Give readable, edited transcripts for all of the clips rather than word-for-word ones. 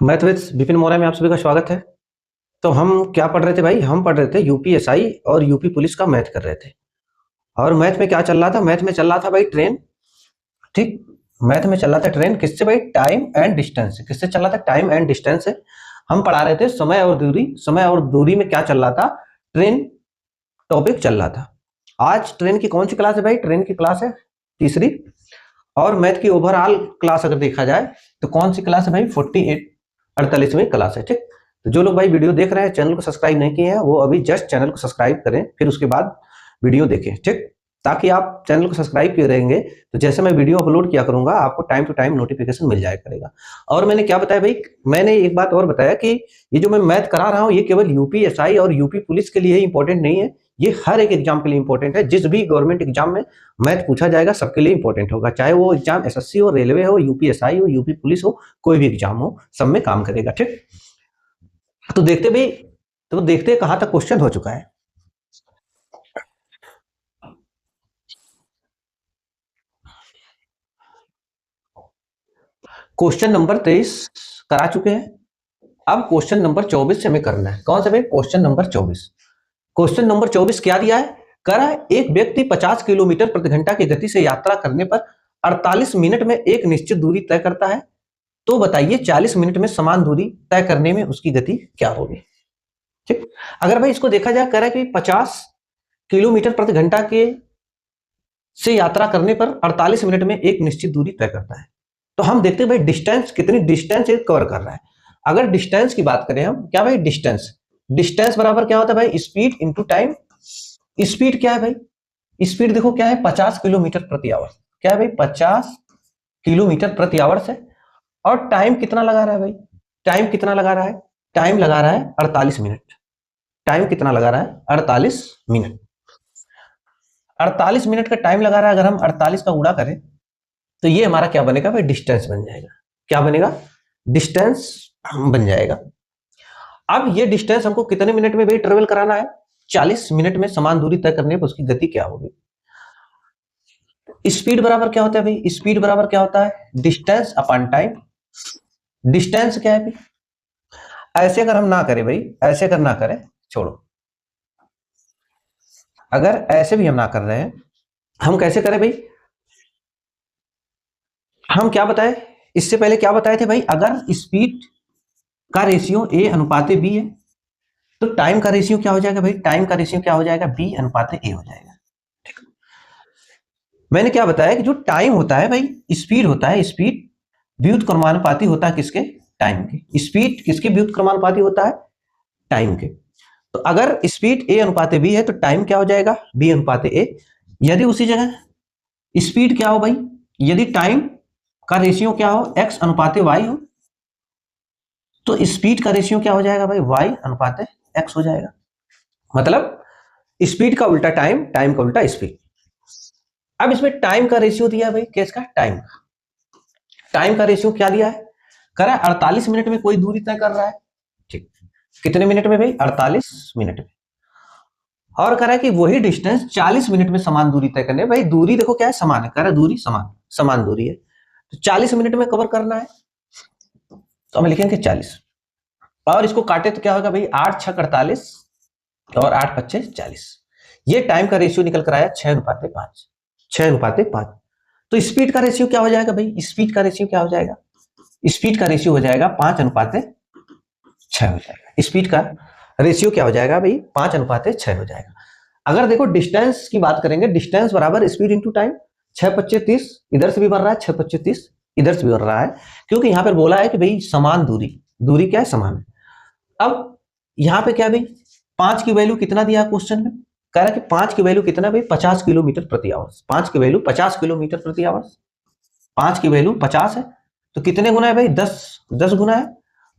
Math with Vipin मोरा में आप सभी का स्वागत है। तो हम क्या पढ़ रहे थे भाई? हम पढ़ रहे थे यूपीएसआई और यूपी पुलिस का मैथ कर रहे थे। और मैथ में क्या चल रहा था? मैथ में चल रहा था भाई ट्रेन। ठीक, मैथ में चल रहा था ट्रेन किससे भाई? टाइम एंड डिस्टेंस से। किससे चल रहा था? टाइम एंड डिस्टेंस से। हम पढ़ा रहे थे समय और दूरी। समय और दूरी में क्या चल रहा था? ट्रेन टॉपिक चल रहा था। आज ट्रेन की कौन सी क्लास है भाई? ट्रेन की क्लास है तीसरी। और मैथ की ओवरऑल क्लास अगर देखा जाए तो कौन सी क्लास है भाई? 48वीं क्लास है। ठीक, तो जो लोग भाई वीडियो देख रहे हैं, चैनल को सब्सक्राइब नहीं किए हैं, वो अभी जस्ट चैनल को सब्सक्राइब करें, फिर उसके बाद वीडियो देखें। ठीक, ताकि आप चैनल को सब्सक्राइब किए रहेंगे तो जैसे मैं वीडियो अपलोड किया करूंगा आपको टाइम टू टाइम नोटिफिकेशन मिल जाया करेगा। और मैंने क्या बताया भाई? मैंने एक बात और बताया कि ये जो मैं मैथ करा रहा हूँ ये केवल यूपीएसआई और यूपी पुलिस के लिए ही इंपॉर्टेंट नहीं है, ये हर एक एग्जाम के लिए इंपॉर्टेंट है। जिस भी गवर्नमेंट एग्जाम में मैथ पूछा जाएगा सबके लिए इंपॉर्टेंट होगा, चाहे वो एग्जाम एसएससी हो, रेलवे हो, यूपीएसआई हो, यूपी पुलिस हो, कोई भी एग्जाम हो, सब में काम करेगा। ठीक, तो देखते भी, तो देखते कहां तक क्वेश्चन हो चुका है। क्वेश्चन नंबर 23 करा चुके हैं। अब क्वेश्चन नंबर 24 से हमें करना है। कौन सा भाई? Question number 24। क्वेश्चन नंबर 24 क्या दिया है? कह रहा है एक व्यक्ति 50 किलोमीटर प्रति घंटा की गति से यात्रा करने पर 48 मिनट में एक निश्चित दूरी तय करता है। तो बताइए 40 मिनट में समान दूरी तय करने में उसकी गति क्या होगी? ठीक, अगर भाई इसको देखा जाए, कह रहा है कि 50 किलोमीटर प्रति घंटा के से यात्रा करने पर 48 मिनट में एक निश्चित दूरी तय करता है। तो हम देखते हैं भाई डिस्टेंस, कितनी डिस्टेंस कवर कर रहा है। अगर डिस्टेंस की बात करें हम, क्या भाई? डिस्टेंस, डिस्टेंस बराबर क्या होता है भाई? Speed into time. स्पीड क्या है भाई? स्पीड देखो क्या है? 50 किलोमीटर प्रति आवर। क्या है भाई? 50 किलोमीटर प्रति आवर से। और टाइम कितना लगा रहा है भाई? टाइम कितना लगा रहा है? टाइम लगा रहा है 48 मिनट। टाइम कितना लगा रहा है? 48 मिनट। 48 मिनट का टाइम लगा रहा है। अगर हम 48 का गुणा करें तो ये हमारा क्या बनेगा भाई? डिस्टेंस बन जाएगा। क्या बनेगा? डिस्टेंस बन जाएगा। अब ये डिस्टेंस हमको कितने मिनट में भाई ट्रेवल कराना है? 40 मिनट में समान दूरी तय करने पर उसकी गति क्या होगी? स्पीड बराबर क्या होता है भाई? स्पीड बराबर क्या होता है? Distance upon time. डिस्टेंस क्या है भाई? ऐसे अगर हम ना करें भाई, ऐसे अगर ना करें, छोड़ो, अगर ऐसे भी हम ना कर रहे हैं, हम कैसे करें भाई? हम क्या बताए इससे पहले? क्या बताए थे भाई? अगर स्पीड का रेशियो ए अनुपात बी है तो टाइम का रेशियो क्या हो जाएगा भाई? टाइम का रेशियो क्या हो जाएगा? बी अनुपात ए हो जाएगा। ठीक, मैंने क्या बताया कि जो टाइम होता है भाई, स्पीड होता है, स्पीड व्युत्क्रमानुपाती होता है किसके? टाइम के। स्पीड किसके व्युत्क्रमानुपाती होता है? टाइम के। तो अगर स्पीड ए अनुपात बी है तो टाइम क्या हो जाएगा? बी अनुपात ए। यदि उसी जगह स्पीड क्या हो भाई? यदि टाइम का रेशियो क्या हो? एक्स अनुपात वाई हो तो स्पीड का रेशियो क्या हो जाएगा भाई? वाई अनुपात एक्स हो जाएगा। मतलब स्पीड का उल्टा टाइम, टाइम का उल्टा स्पीड। अब इसमें टाइम का रेशियो दिया भाई, किसका? टाइम। टाइम का रेशियो क्या दिया है? कह रहा है 48 मिनट में कोई दूरी तय कर रहा है। ठीक, कितने मिनट में भाई? 48 मिनट में। और कह रहा है कि वही डिस्टेंस 40 मिनट में समान दूरी तय करने। भाई दूरी देखो क्या है? समान है। कह रहा है दूरी समान, समान दूरी है तो 40 मिनट में कवर करना है तो हम लिखेंगे 40। और इसको काटे तो क्या होगा भाई? 8 छक 48 और 8 पच्चे 40। ये टाइम का रेशियो निकल कर आया 6:5। 6:5। तो स्पीड का रेशियो क्या हो जाएगा भाई? स्पीड का रेशियो क्या हो जाएगा? स्पीड का रेशियो हो जाएगा 5:6 हो जाएगा। स्पीड का रेशियो क्या हो जाएगा भाई? 5:6 हो जाएगा। अगर देखो डिस्टेंस की बात करेंगे, डिस्टेंस बराबर स्पीड इंटू टाइम। 6:25 इधर से भी बढ़ रहा है, 6:25 इधर से भी बढ़ रहा है, क्योंकि यहां पर बोला है कि भाई समान दूरी, दूरी क्या है? समान है। अब यहां पे क्या भाई? 5 की वैल्यू कितना दिया है क्वेश्चन में? कह रहा है कि 5 की वैल्यू कितना भाई? 50 किलोमीटर प्रति आवर। 5 की वैल्यू 50 किलोमीटर प्रति आवर। 5 की वैल्यू 50 है तो कितने गुना है भाई? 10। 10 गुना है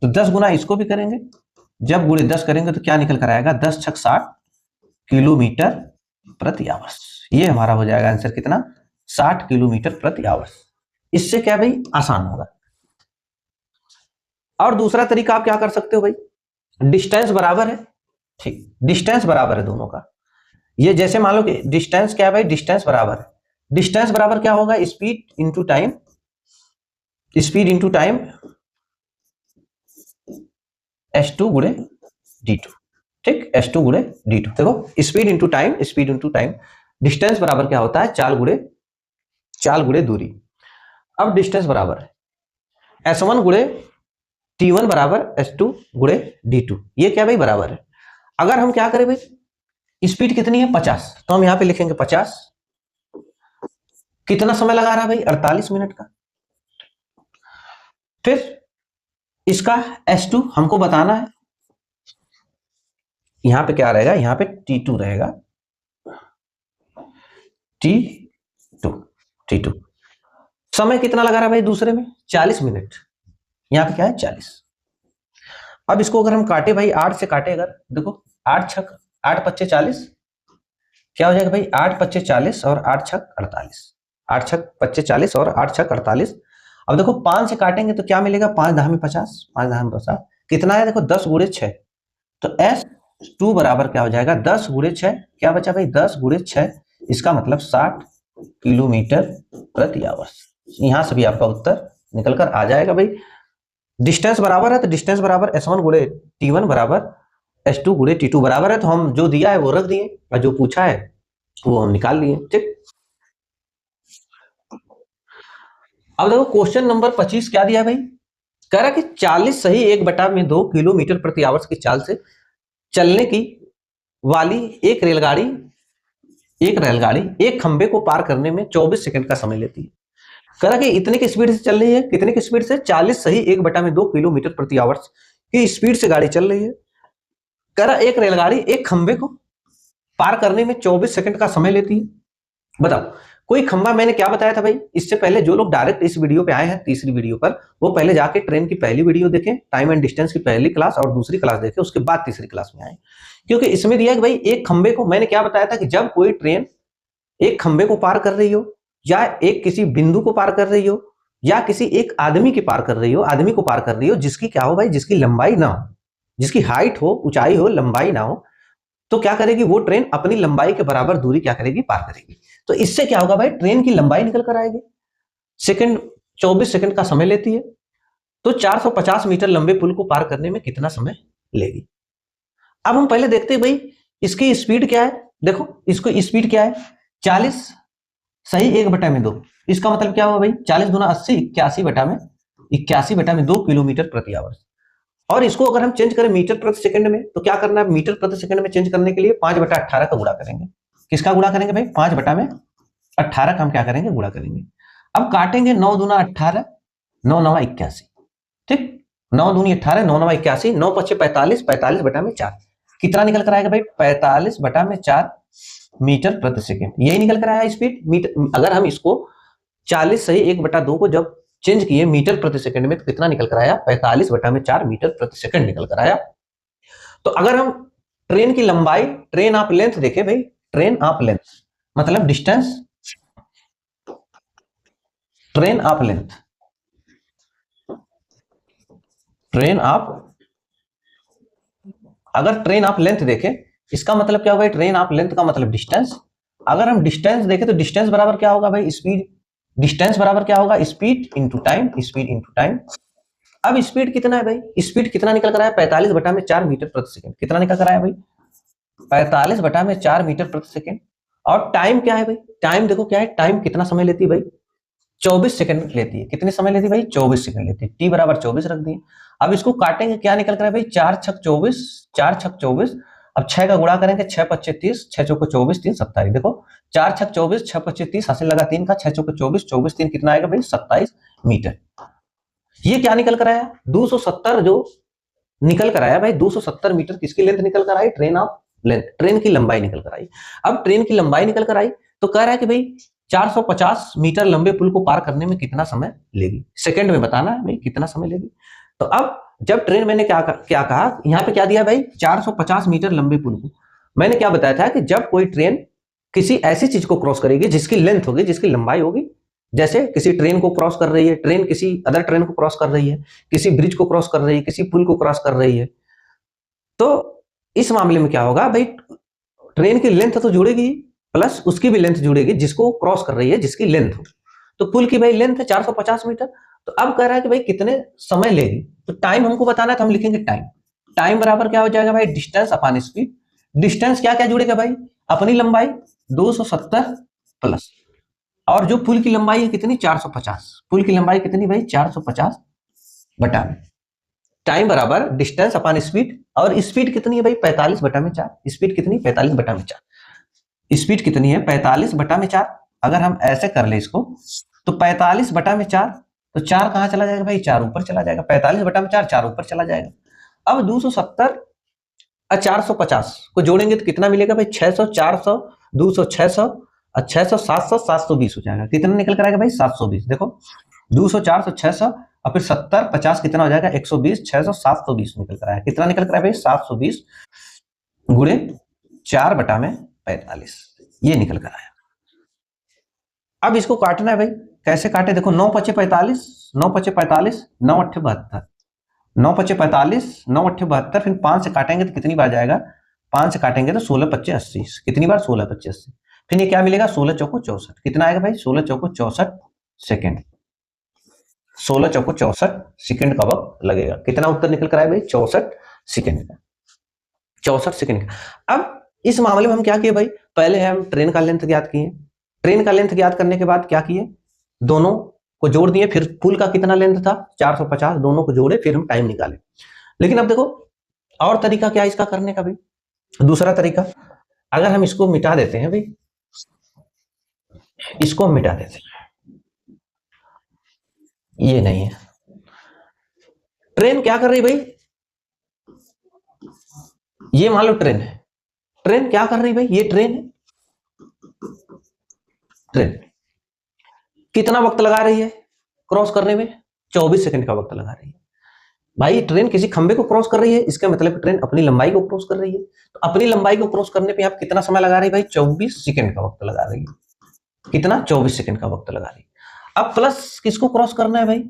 तो 10 गुना इसको भी करेंगे। जब गुणे 10 करेंगे तो क्या निकल कर आएगा? 10 छक 60 किलोमीटर प्रति आवर। ये हमारा हो जाएगा आंसर कितना? 60 किलोमीटर प्रति आवर। इससे क्या भाई? आसान होगा। और दूसरा तरीका आप क्या कर सकते हो भाई? डिस्टेंस बराबर है, ठीक, डिस्टेंस बराबर है दोनों का। ये जैसे मान लो कि डिस्टेंस क्या है भाई? डिस्टेंस बराबर है डिस्टेंस बराबर क्या होगा, speed into time, speed into time s2 गुणे d2, ठीक, s2 गुणे d2। देखो speed into time, speed into time, distance बराबर क्या होता है, चाल गुणे दूरी। अब डिस्टेंस बराबर है s1 गुणे t1 बराबर s2 गुणे d2, ये क्या भाई बराबर है। अगर हम क्या करें भाई, स्पीड कितनी है 50, तो हम यहां पे लिखेंगे 50, कितना समय लगा रहा है भाई 48 मिनट का। फिर इसका s2 हमको बताना है, यहां पे क्या रहेगा, यहां पे t2 रहेगा, t2 समय कितना लगा रहा है भाई दूसरे में 40 मिनट, यहां पे क्या है 40। अब इसको अगर हम काटे भाई 8 से काटे, अगर देखो 8 पच्चे 40, क्या हो जाएगा भाई 8 पच्चे 40 और 8 छक 48, 8 छक पच्चे 40 और 8 छक 48। अब देखो 5 से काटेंगे तो क्या मिलेगा, 5 दहा में 50, 5 दहा में 50 कितना है, देखो 10 गुणे 6, तो S2 बराबर क्या हो जाएगा 10 गुणे 6, क्या बचा भाई 10 गुणे 6, इसका मतलब 60 किलोमीटर प्रति आवर। यहां से भी आपका उत्तर निकल कर आ जाएगा भाई। डिस्टेंस बराबर है तो डिस्टेंस बराबर s1 गुणे t1 बराबर s2 गुणे t2 बराबर है, तो हम जो दिया है वो रख दिए और जो पूछा है वो हम निकाल लिए, ठीक। अब देखो क्वेश्चन नंबर 25 क्या दिया भाई, कह रहा कि 40 सही 1/2 किलोमीटर प्रति आवर्स की चाल से चलने की वाली एक रेलगाड़ी एक खंबे को पार करने में 24 सेकंड का समय लेती है। कह रहा कि इतने की स्पीड से चल रही है, कितने की स्पीड से, 40 सही 1/2 किलोमीटर प्रति आवर्स की स्पीड से गाड़ी चल रही है। कह रहा एक रेलगाड़ी एक खंबे को पार करने में 24 सेकंड का समय लेती है। बताओ कोई खंबा, मैंने क्या बताया था भाई, इससे पहले जो लोग डायरेक्ट इस वीडियो पे आए हैं तीसरी वीडियो पर, वो पहले जाके ट्रेन की पहली वीडियो देखें, टाइम एंड डिस्टेंस की पहली क्लास और दूसरी क्लास देखें, उसके बाद तीसरी क्लास में आए, क्योंकि इसमें दिया कि भाई एक खंबे को, मैंने क्या बताया था कि जब कोई ट्रेन एक खंबे को पार कर रही हो, या एक किसी बिंदु को पार कर रही हो, या किसी एक आदमी की पार कर रही हो, आदमी को पार कर रही हो जिसकी क्या हो भाई, जिसकी लंबाई ना हो, जिसकी हाइट हो, ऊंचाई हो, लंबाई ना हो, तो क्या करेगी वो ट्रेन अपनी लंबाई के बराबर दूरी क्या करेगी, पार करेगी। तो इससे क्या होगा भाई, ट्रेन की लंबाई निकल कर आएगी, सेकंड 24 सेकंड का समय लेती है, तो 450 मीटर लंबे पुल को पार करने में कितना समय लेगी। अब हम पहले देखते हैं भाई इसकी स्पीड क्या है। देखो इसको स्पीड क्या है, 40 सही 1/2, इसका मतलब क्या हुआ भाई 40 दूना 80, 81/2 किलोमीटर प्रति आवर। और इसको अगर हम चेंज करें मीटर प्रति सेकंड में, तो क्या करना है, मीटर प्रति सेकंड में चेंज करने के लिए 5/18 का गुणा करेंगे। किसका गुणा करेंगे भाई, 5/18 का हम क्या करेंगे, गुणा करेंगे। अब काटेंगे 9 दूना 18, 9 9 81, ठीक, 9 दूनी 18, 9 9 81, 9 पच्चे 45, 45/4 कितना निकल कर आएगा भाई 45/4 मीटर प्रति सेकंड, यही निकल कर आया स्पीड। मीटर अगर हम इसको 40 सही 1/2 को जब चेंज किए मीटर प्रति सेकंड में, तो कितना निकल कर आया 45/4 मीटर प्रति सेकंड निकल कर आया। तो अगर हम ट्रेन की लंबाई, ट्रेन ऑफ लेंथ देखें भाई, ट्रेन ऑफ लेंथ मतलब distance, train of length, train of, अगर ट्रेन ऑफ लेंथ देखें इसका मतलब क्या होगा, ट्रेन ऑफ लेंथ का मतलब डिस्टेंस। अगर हम डिस्टेंस देखें तो डिस्टेंस बराबर क्या होगा भाई, स्पीड, डिस्टेंस बराबर क्या होगा, speed into time, speed into time. अब स्पीड कितना है भाई, स्पीड कितना निकल कर आया 45/4 मीटर प्रति सेकंड, कितना निकल कर आया भाई 45/4 मीटर प्रति सेकंड। और टाइम क्या है भाई, टाइम देखो क्या है, टाइम कितना समय लेती है भाई 24 सेकंड लेती है, कितने समय लेती है भाई 24 सेकंड लेती है, टी बराबर 24 रख दिए। अब इसको काटेंगे, क्या निकल कर आया भाई 4 छक 24, 4 छक 24, अब 6 का गुणा करेंगे, 6 पच्चे 30, 6 चौको 24, 3 27, देखो 4 छक 24, 6 पच्चे 30, हासिल लगा 3 का, 6 चौको 24, 24 3 कितना आएगा भाई 27 मीटर। ये क्या निकल कर आया 270, जो निकल कर आया भाई 270 मीटर किसकी लेंथ निकल कर आई, ट्रेन ऑफ लेंथ, ट्रेन की लंबाई निकल कर आई। अब ट्रेन की लंबाई निकल कर आई तो कह रहा है कि भाई 450 मीटर लंबे पुल को पार करने में कितना समय लेगी, सेकंड में बताना है भाई कितना समय लेगी। तो अब जब ट्रेन, मैंने क्या कहा यहाँ पे क्या दिया भाई 450 मीटर लंबे पुल को, मैंने क्या बताया था कि जब कोई ट्रेन किसी ऐसी चीज को क्रॉस करेगी जिसकी लेंथ होगी, जिसकी लंबाई होगी, जैसे किसी ट्रेन को क्रॉस कर रही है, ट्रेन किसी अदर ट्रेन को क्रॉस कर रही है, किसी ब्रिज को क्रॉस कर रही है, किसी पुल को क्रॉस कर रही है, तो इस मामले में क्या होगा भाई ट्रेन की लेंथ तो जुड़ेगी, प्लस उसकी भी लेंथ जुड़ेगी जिसको क्रॉस कर रही है, जिसकी लेंथ हो। तो पुल की भाई लेंथ है 450 मीटर। तो अब कह रहा है कि भाई कितने समय लेगी, तो टाइम हमको बताना है, तो हम लिखेंगे टाइम। टाइम बराबर क्या हो जाएगा भाई, डिस्टेंस अपॉन स्पीड। डिस्टेंस क्या क्या जुड़ेगा भाई, अपनी लंबाई 270 प्लस, और जो पुल की लंबाई है कितनी 450, पुल की लंबाई कितनी भाई 450 बटा में। टाइम बराबर डिस्टेंस अपॉन स्पीड, और स्पीड कितनी है भाई 45 बटा में 4। स्पीड कितनी 45 बटा में 4। स्पीड कितनी है 45 बटा में 4। अगर हम ऐसे कर ले इसको, तो 45 बटा में 4, तो 4 कहां चला जाएगा भाई, 4 ऊपर चला जाएगा। 45 बटा में 4, 4 ऊपर चला जाएगा। अब 270 और 450 को जोड़ेंगे तो कितना मिलेगा भाई, 600, 400, 200, 600, और 600, 700, 720 हो जाएगा। कितना निकल कर आएगा भाई 720। देखो 200, 400, 600 और फिर 70, 50 कितना हो जाएगा 120, 600, 720 निकल कर आया। कितना निकल कर आया भाई 720 गुणे 4 बटा में 45, ये निकल कर आया। अब इसको काटना है भाई, कैसे काटे, देखो 9 पचे 45, 9 पचे 45, 9 अट्ठे 72, 9 पचे 45, 9 अट्ठे 72, फिर 5 से काटेंगे तो कितनी बार जाएगा, 5 से काटेंगे तो 16 पच्चे 80, कितनी बार 16 पच्चे 80, फिर ये क्या मिलेगा 16 चौको 64, कितना आएगा भाई 16 चौको 64 सेकेंड। 16 चौको 64 सेकेंड का वक्त लगेगा। कितना उत्तर निकल कर आया भाई 64 सेकेंड का, 64 सेकेंड का। अब इस मामले में हम क्या किए भाई, पहले हम ट्रेन का लेंथ ज्ञात किए। ट्रेन का लेंथ ज्ञात करने के बाद क्या किए, दोनों को जोड़ दिए, फिर पुल का कितना लेंथ था 450, दोनों को जोड़े, फिर हम टाइम निकाले। लेकिन अब देखो और तरीका क्या है इसका करने का भी, दूसरा तरीका, अगर हम इसको मिटा देते हैं भाई, इसको हम मिटा देते हैं, ये नहीं है। ट्रेन क्या कर रही भाई, ये मान लो ट्रेन है, ट्रेन क्या कर रही भाई, ये ट्रेन है, ट्रेन कितना वक्त लगा रही है क्रॉस करने में, 24 सेकंड का वक्त लगा रही है। भाई ट्रेन किसी खंबे को क्रॉस कर रही है, इसका मतलब ट्रेन अपनी लंबाई को क्रॉस कर रही है। तो अपनी लंबाई को क्रॉस करने पे आप कितना समय लगा रही है भाई, 24 सेकंड का वक्त लगा रही है। कितना 24 सेकंड का वक्त लगा रही है। अब प्लस किसको क्रॉस करना है भाई,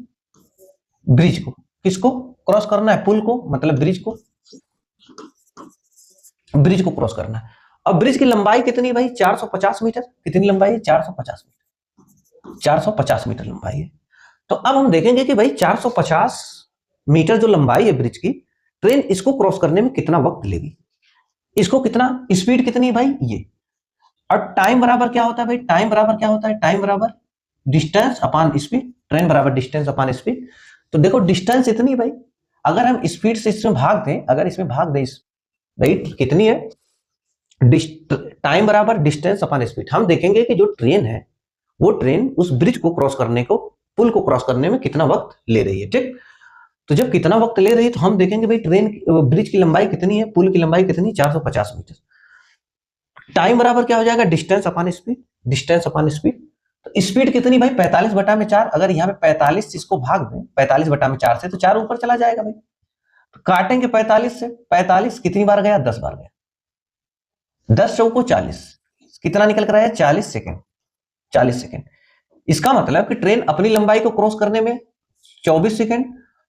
ब्रिज को। किसको क्रॉस करना है, पुल को, मतलब ब्रिज को, ब्रिज को क्रॉस करना है। अब ब्रिज की लंबाई कितनी है भाई 450 मीटर। कितनी लंबाई है 450 मीटर, 450 मीटर लंबाई है। तो अब हम देखेंगे कि भाई 450 मीटर जो लंबाई है ब्रिज की, ट्रेन इसको क्रॉस करने में कितना वक्त लेगी, इसको कितना, स्पीड कितनी है भाई ये, और टाइम बराबर क्या होता है भाई, टाइम बराबर क्या होता है, टाइम बराबर डिस्टेंस अपॉन स्पीड, ट्रेन बराबर डिस्टेंस अपॉन स्पीड। तो देखो डिस्टेंस इतनी भाई, अगर हम स्पीड से इसमें भाग दें, अगर इसमें भाग दें भाई कितनी है, टाइम बराबर डिस्टेंस अपॉन स्पीड। हम देखेंगे कि जो ट्रेन है वो ट्रेन उस ब्रिज को क्रॉस करने को, पुल को क्रॉस करने में कितना वक्त ले रही है, ठीक। तो जब कितना वक्त ले रही है तो हम देखेंगे भाई ट्रेन ब्रिज की लंबाई कितनी है, पुल की लंबाई कितनी 450 मीटर। टाइम बराबर क्या हो जाएगा, distance upon speed, distance upon speed. तो स्पीड कितनी भाई 45 बटा में 4। अगर यहाँ पे 45 इसको भाग दें 45 बटा में 4 से, तो 4 ऊपर चला जाएगा भाई। तो काटेंगे 45 से, 45 कितनी बार गया 10 बार गया, 10 चौको 40, कितना निकल कर आया 40 सेकेंड, 40 सेकेंड। इसका मतलब कि ट्रेन अपनी लंबाई को क्रॉस करने में 24 सेकेंड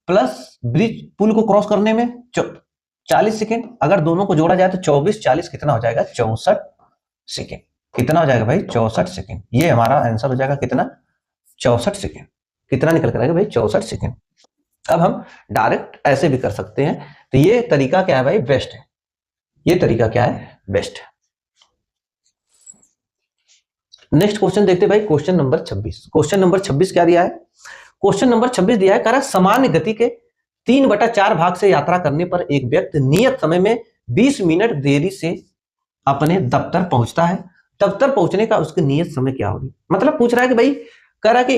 प्लस ब्रिज पुल को क्रॉस करने में 40 सेकेंड, अगर दोनों को जोड़ा जाए तो 24 40 कितना हो जाएगा 64 सेकेंड। कितना हो जाएगा भाई 64 सेकेंड। ये हमारा आंसर हो जाएगा कितना 64 सेकेंड। कितना निकल कर आएगा भाई 64 सेकेंड। अब हम डायरेक्ट ऐसे भी कर सकते हैं। तो ये तरीका क्या है भाई, बेस्ट है। ये तरीका क्या है, बेस्ट है। नेक्स्ट क्वेश्चन देखते हैं भाई, क्वेश्चन नंबर 26। क्वेश्चन नंबर 26 क्या दिया है, क्वेश्चन नंबर 26 दिया है, कह रहा है सामान्य गति के 3/4 भाग से यात्रा करने पर एक व्यक्ति नियत समय में 20 मिनट देरी से अपने दफ्तर पहुंचता है। दफ्तर पहुंचने का उसकी नियत समय क्या होगी। मतलब पूछ रहा है कि भाई, कह रहा है कि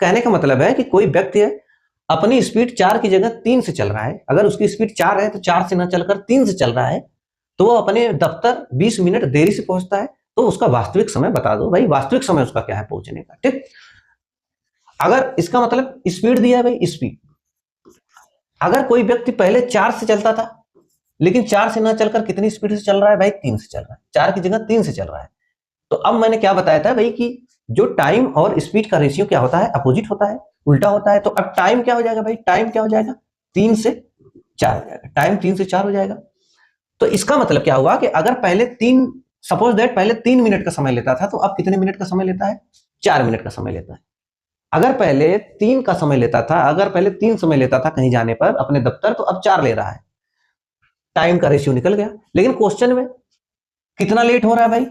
कहने का मतलब है कि कोई व्यक्ति है अपनी स्पीड 4 की जगह 3 से चल रहा है। अगर उसकी स्पीड 4 है तो 4 से न चलकर 3 से चल रहा है, तो वो अपने दफ्तर 20 मिनट देरी से पहुंचता है। तो उसका वास्तविक समय बता दो भाई, वास्तविक समय उसका क्या है पहुंचने का, ठीक। अगर इसका मतलब स्पीड दिया है भाई, स्पीड, अगर कोई व्यक्ति पहले 4 से चलता था लेकिन 4 से ना चलकर कितनी स्पीड से चल रहा है भाई, 3 से चल रहा है, 4 की जगह 3 से चल रहा है। तो अब मैंने क्या बताया था भाई कि जो टाइम और स्पीड का रेशियो क्या होता है, अपोजिट होता है, उल्टा होता है। तो अब टाइम क्या हो जाएगा भाई, टाइम क्या हो जाएगा 3 से 4 हो जाएगा, टाइम 3 से 4 हो जाएगा। तो इसका मतलब क्या हुआ कि अगर पहले 3 सपोज दैट पहले 3 मिनट का समय लेता था, तो अब कितने मिनट का समय लेता है? 4 मिनट का समय लेता है। अगर पहले 3 का समय लेता था, अगर पहले 3 समय लेता था कहीं जाने पर अपने दफ्तर, तो अब 4 ले रहा है। टाइम का रेशियो निकल गया। लेकिन क्वेश्चन में कितना लेट हो रहा है भाई?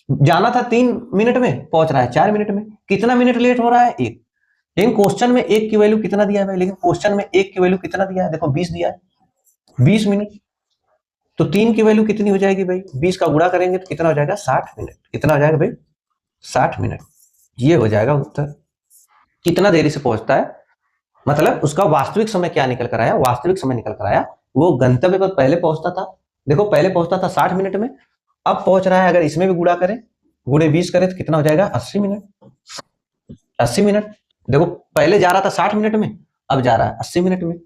जाना था 3 मिनट में, पहुंच रहा है 4 मिनट में। कितना मिनट लेट हो रहा है? 1। लेकिन क्वेश्चन में 1 की वैल्यू कितना दिया है भाई? लेकिन क्वेश्चन में 1 की वैल्यू कितना दिया है? देखो 20 दिया है, 20 मिनट। तो 3 की वैल्यू कितनी हो जाएगी भाई? 20 का गुणा करेंगे तो कितना हो जाएगा? 60 मिनट। कितना हो जाएगा भाई? 60 मिनट। ये हो जाएगा उत्तर। कितना देरी से पहुंचता है, मतलब उसका वास्तविक समय क्या निकल कर आया? वास्तविक समय निकल कर आया वो गंतव्य पर पहले पहुंचता था, देखो पहले पहुंचता था 60 मिनट में, अब पहुंच रहा है, अगर इसमें भी गुणा करें, गुणे 20 करें तो कितना हो जाएगा? 80 मिनट। 80 मिनट। देखो पहले जा रहा था 60 मिनट में, अब जा रहा है 80 मिनट में।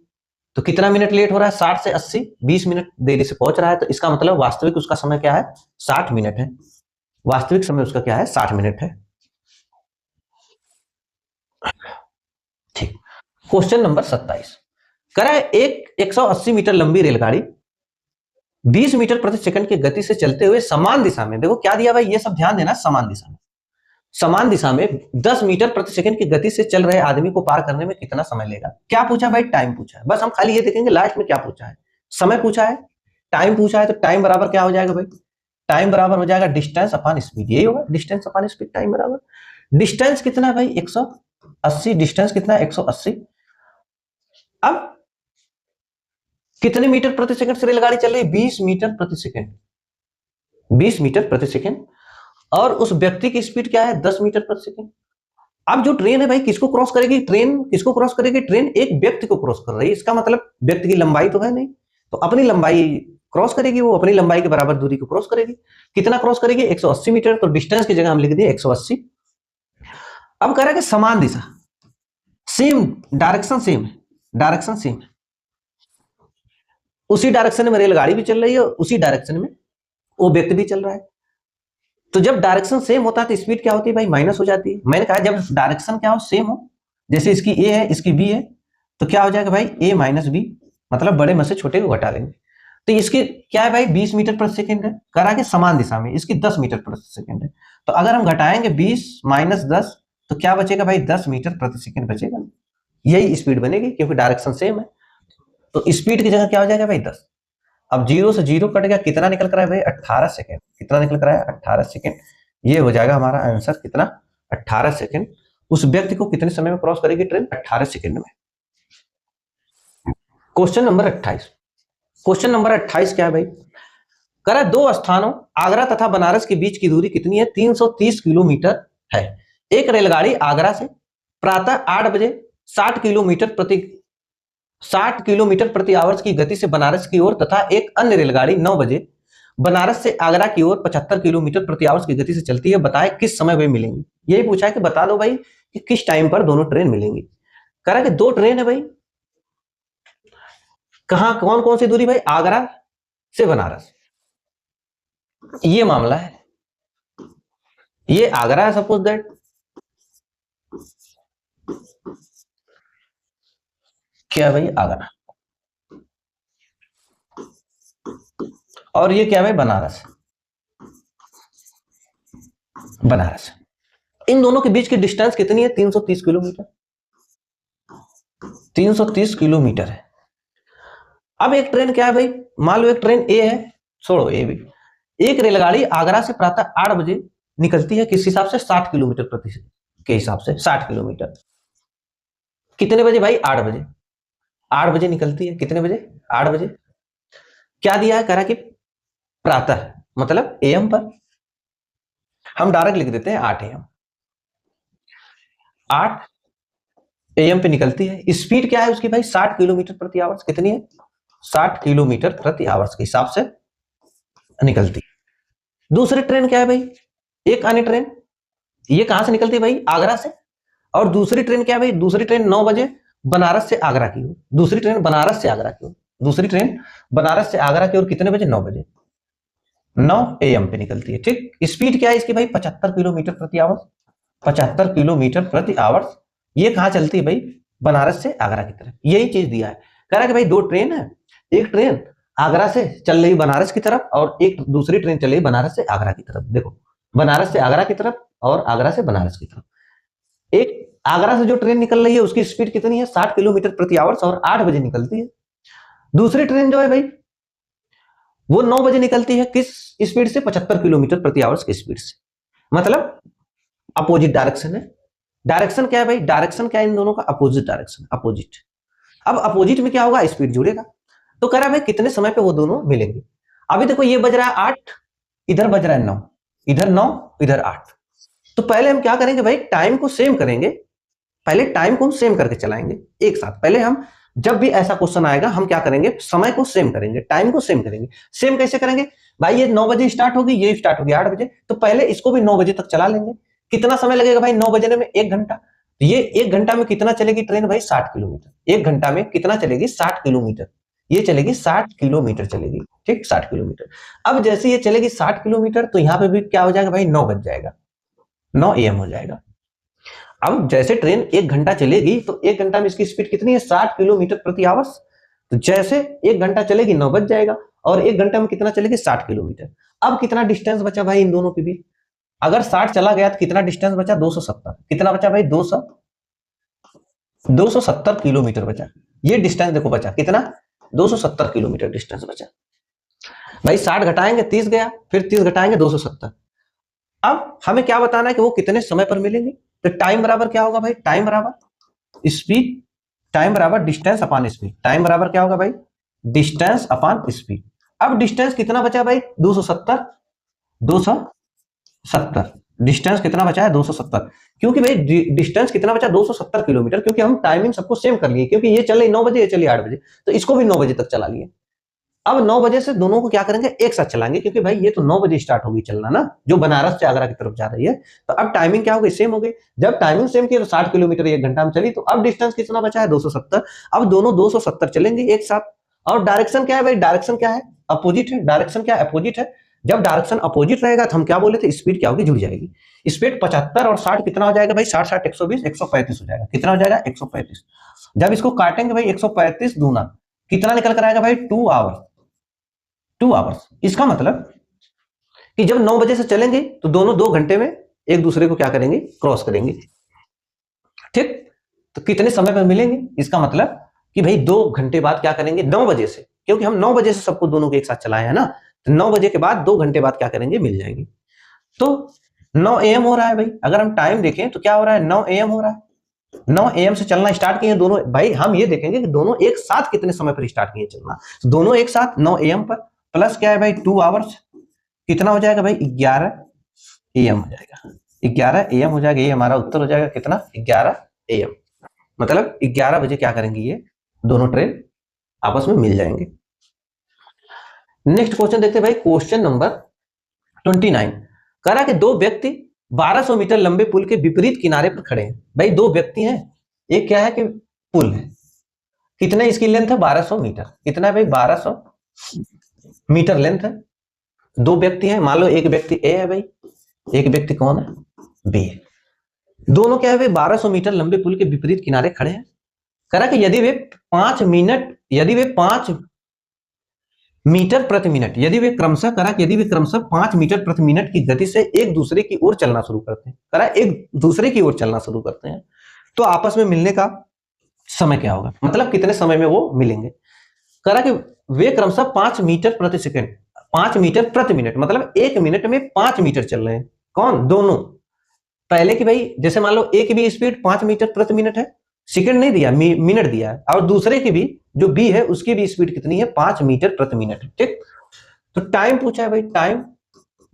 तो कितना मिनट लेट हो रहा है? 60 से 80, 20 मिनट देरी से पहुंच रहा है। तो इसका मतलब वास्तविक उसका समय क्या है? 60 मिनट है। वास्तविक समय उसका क्या है? 60 मिनट है। ठीक। क्वेश्चन नंबर 27 कह रहा है एक 180 मीटर लंबी रेलगाड़ी 20 मीटर प्रति सेकंड की गति से चलते हुए समान दिशा में, देखो क्या दिया भाई, ये सब ध्यान देना, समान दिशा में, समान दिशा में 10 मीटर प्रति सेकंड की गति से चल रहे आदमी को पार करने में कितना समय लेगा? क्या पूछा भाई? टाइम पूछा है। बस हम खाली ये देखेंगे लास्ट में क्या पूछा है। समय पूछा है, टाइम पूछा है, तो टाइम बराबर क्या हो जाएगा भाई? टाइम बराबर हो जाएगा डिस्टेंस अपॉन स्पीड। यही होगा, डिस्टेंस अपॉन स्पीड, टाइम बराबर। डिस्टेंस कितना है भाई? 180। डिस्टेंस कितना है? 180। अब कितने मीटर प्रति सेकंड से रेलगाड़ी चल रही है? 20 मीटर प्रति सेकंड। 20 मीटर प्रति सेकंड। और उस व्यक्ति की स्पीड क्या है? 10 मीटर प्रति सेकंड। अब जो ट्रेन है भाई किसको क्रॉस करेगी? ट्रेन किसको क्रॉस करेगी? ट्रेन एक व्यक्ति को क्रॉस कर रही है। इसका मतलब व्यक्ति की लंबाई तो है नहीं, तो अपनी लंबाई क्रॉस करेगी, वो अपनी लंबाई के बराबर दूरी को क्रॉस करेगी। कितना क्रॉस करेगी? 180 मीटर। तो डिस्टेंस की जगह हम लिख दिए 180। अब कह रहा है कि समान दिशा, same direction, same direction, same उसी डायरेक्शन में रेलगाड़ी भी चल रही है, उसी डायरेक्शन में वो व्यक्ति भी चल रहा है। तो जब डायरेक्शन सेम होता है तो स्पीड क्या होती है भाई? माइनस हो जाती है। मैंने कहा जब डायरेक्शन क्या हो? सेम हो, जैसे इसकी ए है, इसकी बी है, तो क्या हो जाएगा भाई? ए माइनस बी, मतलब बड़े में से छोटे को घटा लेंगे। तो इसकी क्या है भाई? 20 मीटर प्रति सेकंड है, करा के समान दिशा में, इसकी 10 मीटर प्रति सेकंड है। तो अगर हम घटाएंगे 20 माइनस 10, तो क्या बचेगा भाई? 10 मीटर प्रति सेकंड बचेगा। यही स्पीड बनेगी क्योंकि डायरेक्शन सेम है। तो स्पीड की जगह क्या हो जाएगा भाई? 10। अब 0 से 0 कट गया, कितना निकल कर आया भाई? 18 सेकंड। कितना निकल कर आया? 18 सेकंड। ये हो जाएगा हमारा आंसर, कितना? 18 सेकंड। उस व्यक्ति को कितने समय में क्रॉस करेगी ट्रेन? 18 सेकंड में। Question number 28। क्वेश्चन नंबर 28 क्या है भाई? कह रहा है दो स्थानों आगरा तथा बनारस के बीच की दूरी कितनी है? 330 किलोमीटर है। एक रेलगाड़ी आगरा से प्रातः 8 बजे 60 किलोमीटर प्रति आवर्स की गति से बनारस की ओर तथा एक अन्य रेलगाड़ी 9 बजे बनारस से आगरा की ओर 75 किलोमीटर प्रति आवर्स की गति से चलती है। बताएं किस समय वे मिलेंगी। यही पूछा है कि बता दो भाई कि किस टाइम पर दोनों ट्रेन मिलेंगी। कह रहा है कि दो ट्रेन है भाई, कहां, कौन कौन सी दूरी भाई? आगरा से बनारस, ये मामला है। ये आगरा है सपोज दैट, क्या है भाई? आगरा। और ये क्या है भाई? बनारस। बनारस। इन दोनों के बीच की डिस्टेंस कितनी है? 330 किलोमीटर। 330 किलोमीटर है। अब एक ट्रेन क्या है भाई? मान लो एक ट्रेन ए है, छोड़ो ए भी, एक रेलगाड़ी आगरा से प्रातः 8 बजे निकलती है, किस हिसाब से? 60 किलोमीटर प्रति के हिसाब से, 60 किलोमीटर। कितने बजे भाई? 8 बजे। 8 बजे निकलती है, कितने बजे? 8 बजे। क्या दिया है? कह रहा कि प्रातः, मतलब एएम पर, हम डायरेक्ट लिख देते हैं 8 एम। 8 एएम पे निकलती है। स्पीड क्या है उसकी भाई? 60 किलोमीटर प्रति आवर्स। कितनी है? 60 किलोमीटर प्रति आवर्स के हिसाब से निकलती है। दूसरी ट्रेन क्या है भाई? एक अन्य ट्रेन, ये कहां से निकलती है भाई? आगरा से। और दूसरी ट्रेन क्या है भाई? दूसरी ट्रेन 9 बजे बनारस से आगरा की ओर। दूसरी ट्रेन बनारस से आगरा की ओर, दूसरी ट्रेन बनारस से आगरा की ओर कितने बजे? 9 बजे, 9 एएम पे निकलती है। ठीक। स्पीड क्या है इसकी भाई? 75 किलोमीटर प्रति आवर्स। 75 किलोमीटर प्रति आवर्स। ये कहां चलती है भाई? बनारस से आगरा की तरफ। यही चीज दिया है। कह रहा है कि भाई दो ट्रेन है, एक ट्रेन आगरा से चल रही बनारस की तरफ और एक दूसरी ट्रेन चल रही बनारस से आगरा की तरफ। देखो, बनारस से आगरा की तरफ और आगरा से बनारस की तरफ। एक आगरा से जो ट्रेन निकल रही है उसकी स्पीड कितनी है, 60 किलोमीटर प्रति आवर्स, और 8 बजे निकलती है। दूसरी ट्रेन जो है भाई वो 9 बजे निकलती है, किस स्पीड से, 75 किलोमीटर प्रति आवर्स की स्पीड से। मतलब अपोजिट डायरेक्शन है। डायरेक्शन क्या है भाई, डायरेक्शन क्या है इन दोनों का, अपोजिट डायरेक्शन, अपोजिट। अब अपोजिट में क्या होगा, स्पीड जुड़ेगा। तो कह रहा है भाई कितने समय पे वो दोनों मिलेंगे। अभी देखो ये बज रहा है 8, इधर बज रहा है 9, इधर 9 इधर 8। तो पहले हम क्या करेंगे भाई, टाइम को सेम करेंगे। पहले टाइम को हम सेम करके चलाएंगे एक साथ। पहले हम जब भी ऐसा क्वेश्चन आएगा हम क्या करेंगे, समय को सेम करेंगे, टाइम को सेम करेंगे। सेम कैसे करेंगे भाई, ये 9 बजे स्टार्ट होगी, ये स्टार्ट होगी 8 बजे, तो पहले इसको भी 9 बजे तक चला लेंगे। कितना समय लगेगा भाई 9 बजने में, 1 घंटा। तो ये 1 घंटा में कितना चलेगी ट्रेन भाई, 60 किलोमीटर। 1 घंटा में कितना चलेगी, 60 किलोमीटर। ये चलेगी 60 किलोमीटर चलेगी, ठीक, 60 किलोमीटर। अब जैसे ये चलेगी 60 किलोमीटर तो यहाँ पे भी क्या हो जाएगा भाई, 9 बज जाएगा, 9 AM हो जाएगा। अब जैसे ट्रेन 1 घंटा चलेगी तो 1 घंटा में इसकी स्पीड कितनी है, 60 किलोमीटर प्रति आवर्स। तो जैसे 1 घंटा चलेगी 9 बज जाएगा, और 1 घंटा में कितना चलेगी, 60 किलोमीटर। अब कितना डिस्टेंस बचा भाई इन दोनों के बीच, अगर 60 चला गया तो कितना डिस्टेंस बचा, 270। कितना बचा भाई, 270 किलोमीटर बचा। ये डिस्टेंस देखो बचा कितना, 270 किलोमीटर डिस्टेंस बचा। भाई 60 घटाएंगे 30 गया, फिर 30 घटाएंगे 270। अब हमें क्या बताना है कि वो कितने समय पर मिलेंगे। तो टाइम बराबर क्या होगा भाई, टाइम बराबर स्पीड, टाइम बराबर डिस्टेंस अपॉन स्पीड। टाइम बराबर क्या होगा भाई, डिस्टेंस अपॉन स्पीड। अब डिस्टेंस कितना बचा भाई, 270, 270 डिस्टेंस कितना बचा है, 270। क्योंकि भाई डिस्टेंस कितना बचा, 270 किलोमीटर, क्योंकि हम टाइमिंग सबको सेम कर लिए, क्योंकि ये चले 9 बजे, ये चली 8 बजे, तो इसको भी 9 बजे तक चला लिए। अब 9 बजे से दोनों को क्या करेंगे, एक साथ चलाएंगे, क्योंकि भाई ये तो 9 बजे स्टार्ट होगी चलना ना, जो बनारस से आगरा की तरफ जा रही है। तो अब टाइमिंग क्या हो गई, सेम हो गई। जब टाइमिंग सेम की तो 60 किलोमीटर 1 घंटा में चली, तो अब डिस्टेंस कितना बचा है, 270। अब दोनों 270 चलेंगे एक साथ। और डायरेक्शन क्या है भाई, डायरेक्शन क्या है, अपोजिट है। डायरेक्शन क्या है, अपोजिट है। जब डायरेक्शन अपोजिट रहेगा तो हम क्या बोले थे, स्पीड क्या होगी, जुड़ जाएगी। स्पीड 75 और 60 कितना हो जाएगा भाई, 60 60 120 135 हो जाएगा। कितना हो जाएगा, 135। जब इसको काटेंगे भाई 135 दूना कितना निकल कर आएगा भाई, 2 आवर, 2 आवर्स। इसका मतलब कि जब 9 बजे से चलेंगे तो दोनों 2 घंटे में एक दूसरे को क्या करेंगे, क्रॉस करेंगे, ठीक। तो कितने समय पर मिलेंगे, इसका मतलब कि भाई 2 घंटे बाद क्या करेंगे, 9 बजे से, क्योंकि हम 9 बजे से सबको दोनों को एक साथ चलाए हैं ना, तो 9 बजे के बाद 2 घंटे बाद क्या करेंगे, मिल जाएंगे। तो 9 AM हो रहा है भाई, अगर हम टाइम देखें तो क्या हो रहा है, 9 AM हो रहा है। 9 AM से चलना स्टार्ट किए दोनों भाई। हम ये देखेंगे कि दोनों एक साथ कितने समय पर स्टार्ट किए चलना। तो दोनों एक साथ 9 AM पर, प्लस क्या है भाई 2 आवर्स, कितना हो जाएगा भाई, 11 AM हो जाएगा। 11 AM हो जाएगा, ये हमारा उत्तर हो जाएगा कितना, 11 AM। मतलब 11 बजे क्या करेंगे, ये दोनों ट्रेन आपस में मिल जाएंगे। नेक्स्ट क्वेश्चन देखते हैं भाई, क्वेश्चन नंबर 29। कह रहा है कि दो व्यक्ति 1200 मीटर लंबे पुल के विपरीत किनारे पर खड़े हैं। भाई 2 व्यक्ति हैं, एक क्या है कि पुल है, कितना इसकी लेंथ है, 1200 मीटर। कितना है भाई, 1200 मीटर लेंथ है। 2 व्यक्ति हैं, मान लो एक व्यक्ति ए है भाई, एक व्यक्ति कौन है, बी है। दोनों क्या है भाई, 1200 मीटर लंबे पुल के विपरीत किनारे खड़े हैं। कह रहा कि यदि वे 5 मीटर प्रति मिनट, यदि वे क्रमशः 5 मीटर प्रति मिनट की गति से एक दूसरे की ओर चलना शुरू करते हैं, कह रहा एक दूसरे की ओर चलना शुरू करते हैं, तो आपस में मिलने का समय क्या होगा, मतलब कितने समय में वो मिलेंगे। कह रहा कि वे क्रमशः 5 मीटर प्रति सेकंड, 5 मीटर प्रति मिनट, मतलब 1 मिनट में 5 मीटर चल रहे हैं। कौन, दोनों। पहले की भाई जैसे मान लो एक भी स्पीड 5 मीटर प्रति मिनट है, सेकंड नहीं दिया, मिनट दिया है। और दूसरे की भी जो बी है उसकी भी स्पीड कितनी है, 5 मीटर प्रति मिनट, ठीक। तो टाइम पूछा है भाई, टाइम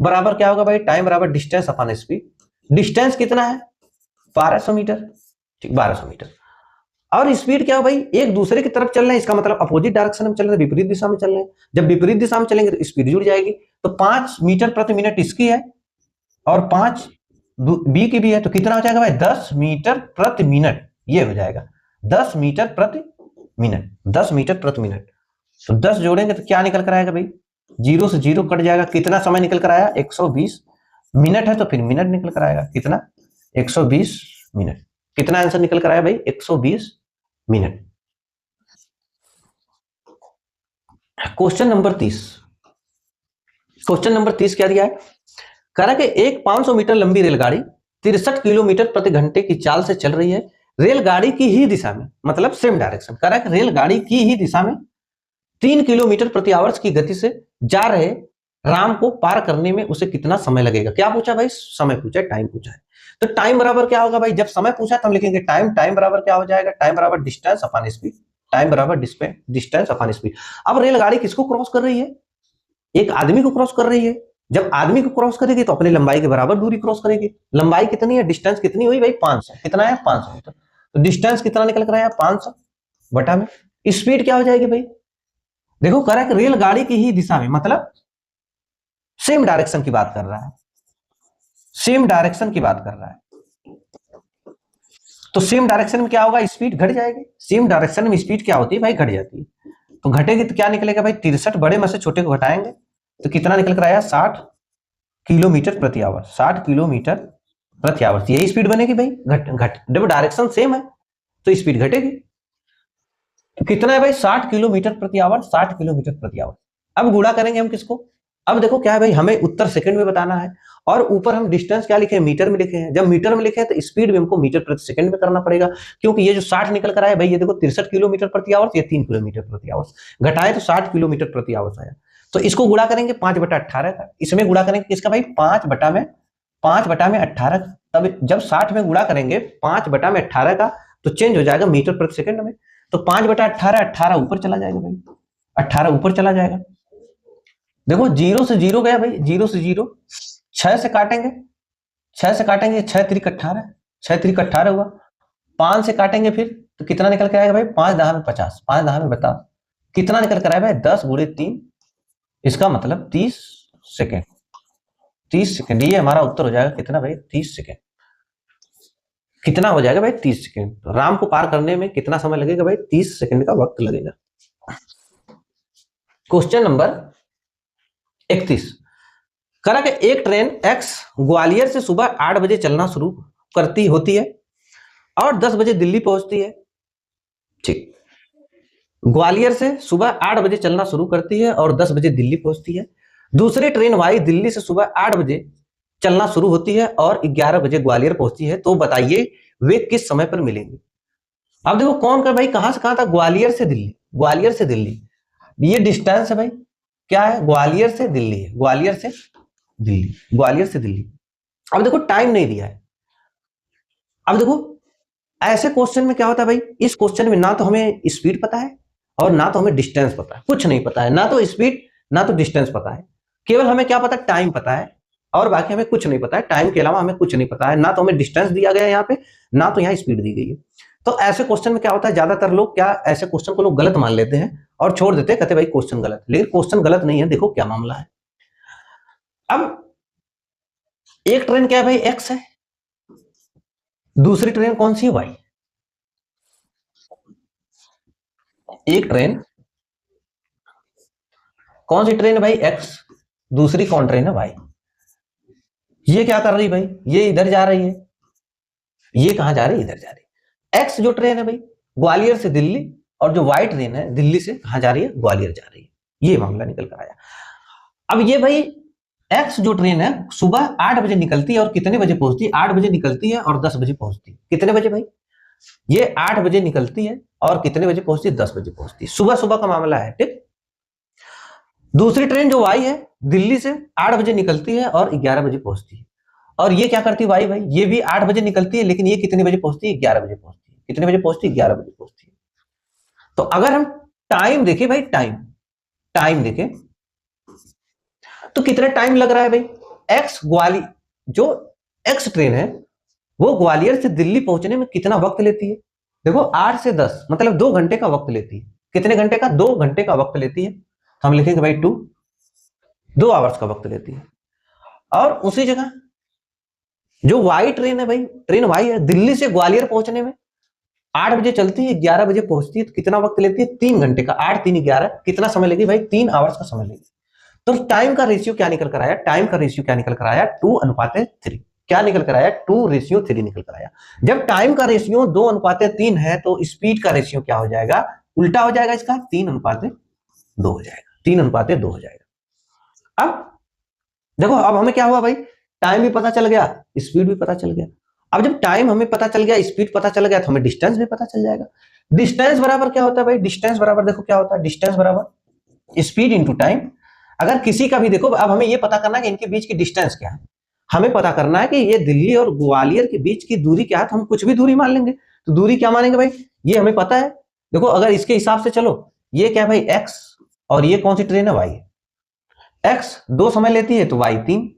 बराबर क्या होगा भाई, टाइम बराबर डिस्टेंस अपॉन स्पीड। डिस्टेंस कितना है, 1200 मीटर, ठीक, 1200 मीटर। और स्पीड क्या है भाई, एक दूसरे की तरफ चल रहे हैं, इसका मतलब अपोजिट डायरेक्शन में चल रहे हैं, विपरीत दिशा में चल रहे हैं। जब विपरीत दिशा में चलेंगे तो स्पीड जुड़ जाएगी। तो 5 मीटर प्रति मिनट इसकी है और 5 बी की भी है, तो कितना हो जाएगा भाई, 10 मीटर प्रति मिनट, ये हो जाएगा 10 मीटर प्रति मिनट, 10 मीटर प्रति मिनट। तो 10 जोड़ेंगे तो क्या निकल कर आएगा भाई, 0 से 0 कट जाएगा। कितना समय निकल कर आया, 120 मिनट है, तो फिर मिनट निकल कर आएगा कितना, 120 मिनट। कितना आंसर निकल कर आया भाई, 120 minute. Question number 30। Question number 30 क्या दिया है, कह रहा है कि एक 500 मीटर लंबी रेलगाड़ी 63 किलोमीटर प्रति घंटे की चाल से चल रही है। रेलगाड़ी की ही दिशा में, मतलब सेम डायरेक्शन, कह रहा है कि रेलगाड़ी की ही दिशा में 3 किलोमीटर प्रति आवर्स की गति से जा रहे राम को पार करने में उसे कितना समय लगेगा। क्या पूछा भाई, समय पूछा है, टाइम पूछा है। तो टाइम बराबर क्या होगा भाई, जब समय पूछा तो हम लिखेंगे टाइम, टाइम बराबर क्या हो जाएगा, टाइम बराबर डिस्टेंस अपॉन स्पीड, टाइम बराबर डिस्टेंस अपॉन स्पीड। अब रेलगाड़ी किसको क्रॉस कर रही है, एक आदमी को क्रॉस कर रही है। जब आदमी को क्रॉस करेगी तो अपनी लंबाई के बराबर दूरी क्रॉस करेगी। लंबाई कितनी है, डिस्टेंस कितनी हुई भाई 500, कितना है 500 मीटर। तो डिस्टेंस कितना निकल कर आया 500 बटा में स्पीड क्या हो जाएगी भाई, देखो कह रहा है कि रेलगाड़ी की ही दिशा में, मतलब सेम डायरेक्शन की बात कर रहा है, सेम डायरेक्शन की बात कर रहा है। तो सेम डायरेक्शन में क्या होगा, स्पीड घट जाएगी। सेम डायरेक्शन में स्पीड क्या होती है भाई, घट जाती है। तो घटेगी तो क्या निकलेगा भाई, 63 बड़े में से छोटे को घटाएंगे तो कितना निकल कर आया 60 किलोमीटर प्रति आवर, 60 किलोमीटर प्रति आवर, यही स्पीड बनेगी भाई। घट जब डायरेक्शन सेम है तो स्पीड घटेगी। तो कितना है भाई 60 किलोमीटर प्रति आवर, 60 किलोमीटर प्रति आवर। अब गुणा करेंगे हम किसको, अब देखो क्या है भाई, हमें उत्तर सेकंड में बताना है और ऊपर हम डिस्टेंस क्या लिखे हैं, मीटर में लिखे हैं। जब मीटर में लिखे हैं तो स्पीड भी हमको मीटर प्रति सेकंड में करना पड़ेगा, क्योंकि ये जो 60 निकल कर आया भाई, ये देखो 63 किलोमीटर प्रति आवर, ये 3 किलोमीटर प्रति आवर, घटाए तो 60 किलोमीटर प्रति आवर आया। तो इसको गुणा करेंगे 5/18 का, इसमें गुणा करेंगे किसका भाई 5/18 का। तब जब 60 में गुणा करेंगे 5/18 का तो चेंज हो जाएगा मीटर प्रति सेकंड में। तो 5/18, 18 ऊपर चला जाएगा भाई, 18 ऊपर चला जाएगा। देखो 0 से 0 गया भाई, 0 से 0, 6 से काटेंगे, 6 से काटेंगे 6 त्रिक 18, 6 त्रिक 18 हुआ। 5 से काटेंगे फिर तो कितना निकल कर आएगा भाई, 5 दहा में 50, 5 दहा में बता कितना निकल कर आएगा भाई 10 गुणे 3, इसका मतलब 30 सेकेंड। 30 सेकेंड, ये हमारा उत्तर हो जाएगा कितना भाई 30 सेकेंड। कितना हो जाएगा भाई 30 सेकेंड। तो राम को पार करने में कितना समय लगेगा भाई, 30 सेकेंड का वक्त लगेगा। क्वेश्चन नंबर 31, करा कि एक ट्रेन एक्स ग्वालियर से सुबह 8 बजे चलना शुरू करती होती है और 10 बजे दिल्ली पहुंचती है। ठीक, ग्वालियर से सुबह 8 बजे चलना शुरू करती है और 10 बजे दिल्ली पहुंचती है। दूसरी ट्रेन वाई दिल्ली से सुबह 8 बजे चलना शुरू होती है और 11 बजे ग्वालियर पहुंचती है। तो बताइए वे किस समय पर मिलेंगे। अब देखो कौन का भाई, कहां से कहां था, ग्वालियर से दिल्ली, ग्वालियर से दिल्ली, ये डिस्टेंस है भाई, क्या है, ग्वालियर से दिल्ली है, ग्वालियर से दिल्ली, ग्वालियर से दिल्ली। अब देखो टाइम नहीं दिया है। अब देखो ऐसे क्वेश्चन में क्या होता है भाई, इस क्वेश्चन में ना तो हमें स्पीड पता है और ना तो हमें डिस्टेंस पता है, कुछ नहीं पता है, ना तो स्पीड ना तो डिस्टेंस पता है। केवल हमें क्या पता है, टाइम पता है और बाकी हमें कुछ नहीं पता है। टाइम के अलावा हमें कुछ नहीं पता है, ना तो हमें डिस्टेंस दिया गया है यहाँ पे, ना तो यहाँ स्पीड दी गई है। तो ऐसे क्वेश्चन में क्या होता है, ज्यादातर लोग क्या ऐसे क्वेश्चन को लोग गलत मान लेते हैं और छोड़ देते हैं, कहते भाई क्वेश्चन गलत। लेकिन क्वेश्चन गलत नहीं है, देखो क्या मामला है। अब एक ट्रेन क्या है भाई, एक्स है, दूसरी ट्रेन कौन सी है वाई। एक ट्रेन कौन सी ट्रेन है भाई, एक्स, दूसरी कौन ट्रेन है वाई। ये क्या कर रही भाई, ये इधर जा रही है, ये कहां जा रही है, इधर जा रही है। एक्स जो ट्रेन है भाई ग्वालियर से दिल्ली, और जो वाई ट्रेन है दिल्ली से कहां जा रही है, ग्वालियर जा रही है। ये मामला निकल कर आया। अब ये भाई एक्स जो ट्रेन है सुबह 8 बजे निकलती है और कितने बजे पहुंचती है, 8 बजे निकलती है और 10 बजे पहुंचती है। कितने बजे भाई, ये 8 बजे निकलती है और कितने बजे पहुंचती है, 10 बजे पहुंचती है। सुबह सुबह का मामला है, ठीक। दूसरी ट्रेन जो वाई है दिल्ली से 8 बजे निकलती है और 11 बजे पहुंचती है। और ये क्या करती है वाई भाई, ये भी 8 बजे निकलती है, लेकिन ये कितने बजे पहुंचती है, 11 बजे पहुंचती है। कितने बजे पहुंचती है, 11 बजे पहुंचती है। तो अगर हम टाइम देखें भाई, टाइम देखें तो कितना टाइम लग रहा है भाई, जो एक्स ट्रेन है वो ग्वालियर से दिल्ली पहुंचने में कितना वक्त लेती है। देखो 8 से 10 मतलब 2 घंटे का वक्त लेती है। कितने घंटे का, 2 घंटे का वक्त लेती है। हम लिखेंगे भाई 2 आवर्स का वक्त लेती है। और उसी जगह जो वाई ट्रेन है भाई, ट्रेन वाई है दिल्ली से ग्वालियर पहुंचने में 8 बजे चलती है, 11 बजे पहुंचती है। तो कितना वक्त लेती है, 3 घंटे का, 8 3 11, कितना समय लेगी भाई, 3 आवर्स का समय लेगी। तो टाइम का रेशियो क्या निकल कर आया, टाइम का रेशियो क्या निकल कर आया, 2:3। क्या निकल कर आया, 2:3 निकल कर आया। जब टाइम का रेशियो 2:3 है तो स्पीड का रेशियो क्या हो जाएगा, उल्टा हो जाएगा इसका, 3:2 हो जाएगा। 3:2 हो जाएगा। अब देखो, अब हमें क्या हुआ भाई, टाइम भी पता चल गया, स्पीड भी पता चल गया। अब जब टाइम हमें पता चल गया, स्पीड पता चल गया, तो हमें डिस्टेंस भी पता चल जाएगा। डिस्टेंस बराबर क्या होता है भाई, डिस्टेंस बराबर देखो क्या होता है, डिस्टेंस बराबर स्पीड इंटू टाइम। अगर किसी का भी देखो, अब हमें ये पता करना है कि इनके बीच की डिस्टेंस क्या है। हमें पता करना है कि ये दिल्ली और ग्वालियर के बीच की दूरी क्या है, तो हम कुछ भी दूरी मान लेंगे। तो दूरी क्या मानेंगे भाई, ये हमें पता है। देखो अगर इसके हिसाब से चलो, ये क्या है भाई, एक्स, और ये कौन सी ट्रेन है, वाई। एक्स 2 समय लेती है तो वाई 3,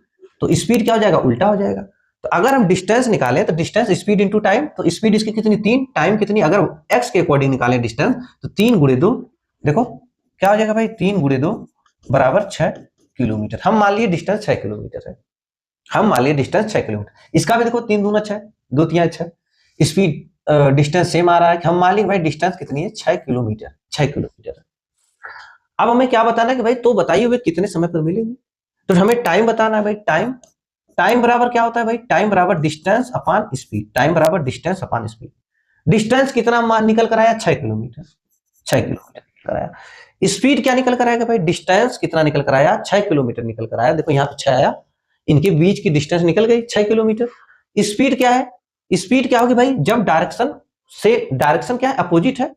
तो स्पीड क्या हो जाएगा, उल्टा हो जाएगा। तो अगर हम डिस्टेंस निकालें तो डिस्टेंस स्पीड इंटू टाइम, तो स्पीड इसकी कितनी 3, टाइम कितनी, अगर एक्स के अकॉर्डिंग निकालें डिस्टेंस तो 3 गुणे 2, देखो क्या हो जाएगा भाई, 3 गुणे 2 बराबर 6 किलोमीटर। हम मान लिए डिस्टेंस 6 किलोमीटर है, हम मान लिए डिस्टेंस 6 किलोमीटर। इसका भी देखो 3 दूना 6, 2 3 6, स्पीड डिस्टेंस सेम आ रहा है कि हम मान लिए भाई डिस्टेंस कितनी है, 6 किलोमीटर, 6 किलोमीटर। अब हमें क्या बताना है कि भाई, तो बताइए वे कितने समय पर मिलेंगे। तो हमें टाइम बताना है भाई, टाइम, टाइम बराबर क्या होता है भाई, टाइम बराबर डिस्टेंस अपॉन स्पीड, टाइम बराबर डिस्टेंस अपॉन स्पीड। डिस्टेंस कितना मान निकल कर आया, 6 किलोमीटर, 6 किलोमीटर निकल आया। स्पीड क्या निकल कर आएगा भाई, डिस्टेंस कितना निकल कर आया, 6 किलोमीटर निकल कर आया। देखो यहाँ पे 6 आया, इनके बीच की डिस्टेंस निकल गई 6 किलोमीटर। स्पीड क्या है, स्पीड क्या होगी भाई, जब डायरेक्शन से, डायरेक्शन क्या है, अपोजिट है।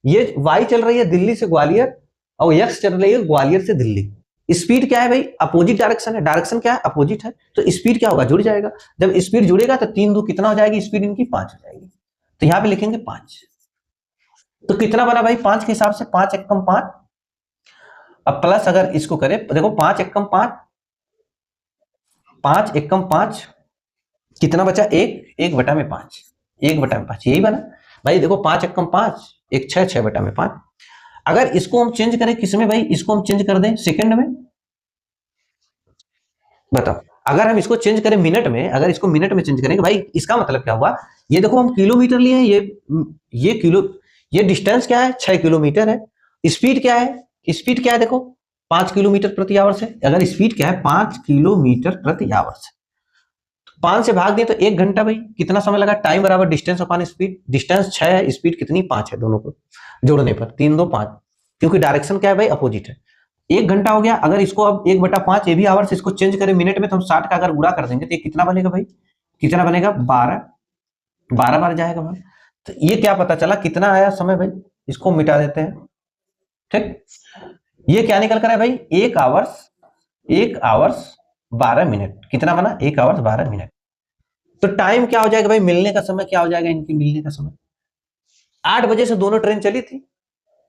ये वाई चल रही है दिल्ली से ग्वालियर, और एक्स चल रही है ग्वालियर से दिल्ली। स्पीड क्या है भाई, अपोजिट डायरेक्शन है, डायरेक्शन क्या है, अपोजिट है, तो स्पीड क्या होगा, जुड़ जाएगा। जब स्पीड जुड़ेगा तो 3 2 कितना हो जाएगी, स्पीड इनकी 5 हो जाएगी। तो यहां पे लिखेंगे 5। तो कितना बना भाई, 5 के हिसाब से 5 एकम 5। अब प्लस अगर इसको करें, देखो 5 एकम 5, 5 एकम 5 कितना बचा, 1 बटा में 5, 1 बटा में 5, यही बना भाई। देखो 5 एकम 5, 1 6, 6 बटा में 5। अगर इसको हम चेंज करें किसमें भाई, इसको हम चेंज कर दें सेकंड में, बताओ। अगर हम इसको चेंज करें मिनट में, अगर इसको मिनट में चेंज करेंगे भाई, इसका मतलब क्या हुआ, ये देखो हम किलोमीटर लिए हैं, ये किलो, ये डिस्टेंस क्या है, 6 किलोमीटर है। स्पीड क्या है, स्पीड क्या है, देखो 5 किलोमीटर प्रति आवर से। अगर स्पीड क्या है, 5 किलोमीटर प्रति आवर से, 5 से भाग दिए तो 1 घंटा भाई, कितना समय लगा, टाइम बराबर डिस्टेंस अपॉन स्पीड। डिस्टेंस 6 है, स्पीड कितनी 5 है, दोनों को जोड़ने पर 3 2 5, क्योंकि डायरेक्शन क्या है भाई, अपोजिट है। 1 घंटा हो गया। अगर इसको अब 1 बटा 5 ये भी आवर्स, इसको चेंज करें मिनट में, तो हम 60 का अगर गुणा कर देंगे तो ये कितना बनेगा भाई, कितना बनेगा, 12, 12 बार जाएगा भाई। तो ये क्या पता चला, कितना आया समय भाई, इसको मिटा देते हैं, ठीक। ये क्या निकल कर है भाई, 1 आवर्स, 1 आवर्स 12 मिनट, कितना बना, 1 आवर्स 12 मिनट। तो टाइम क्या हो जाएगा भाई, मिलने का समय क्या हो जाएगा, इनकी मिलने का समय। 8 बजे से दोनों ट्रेन चली थी,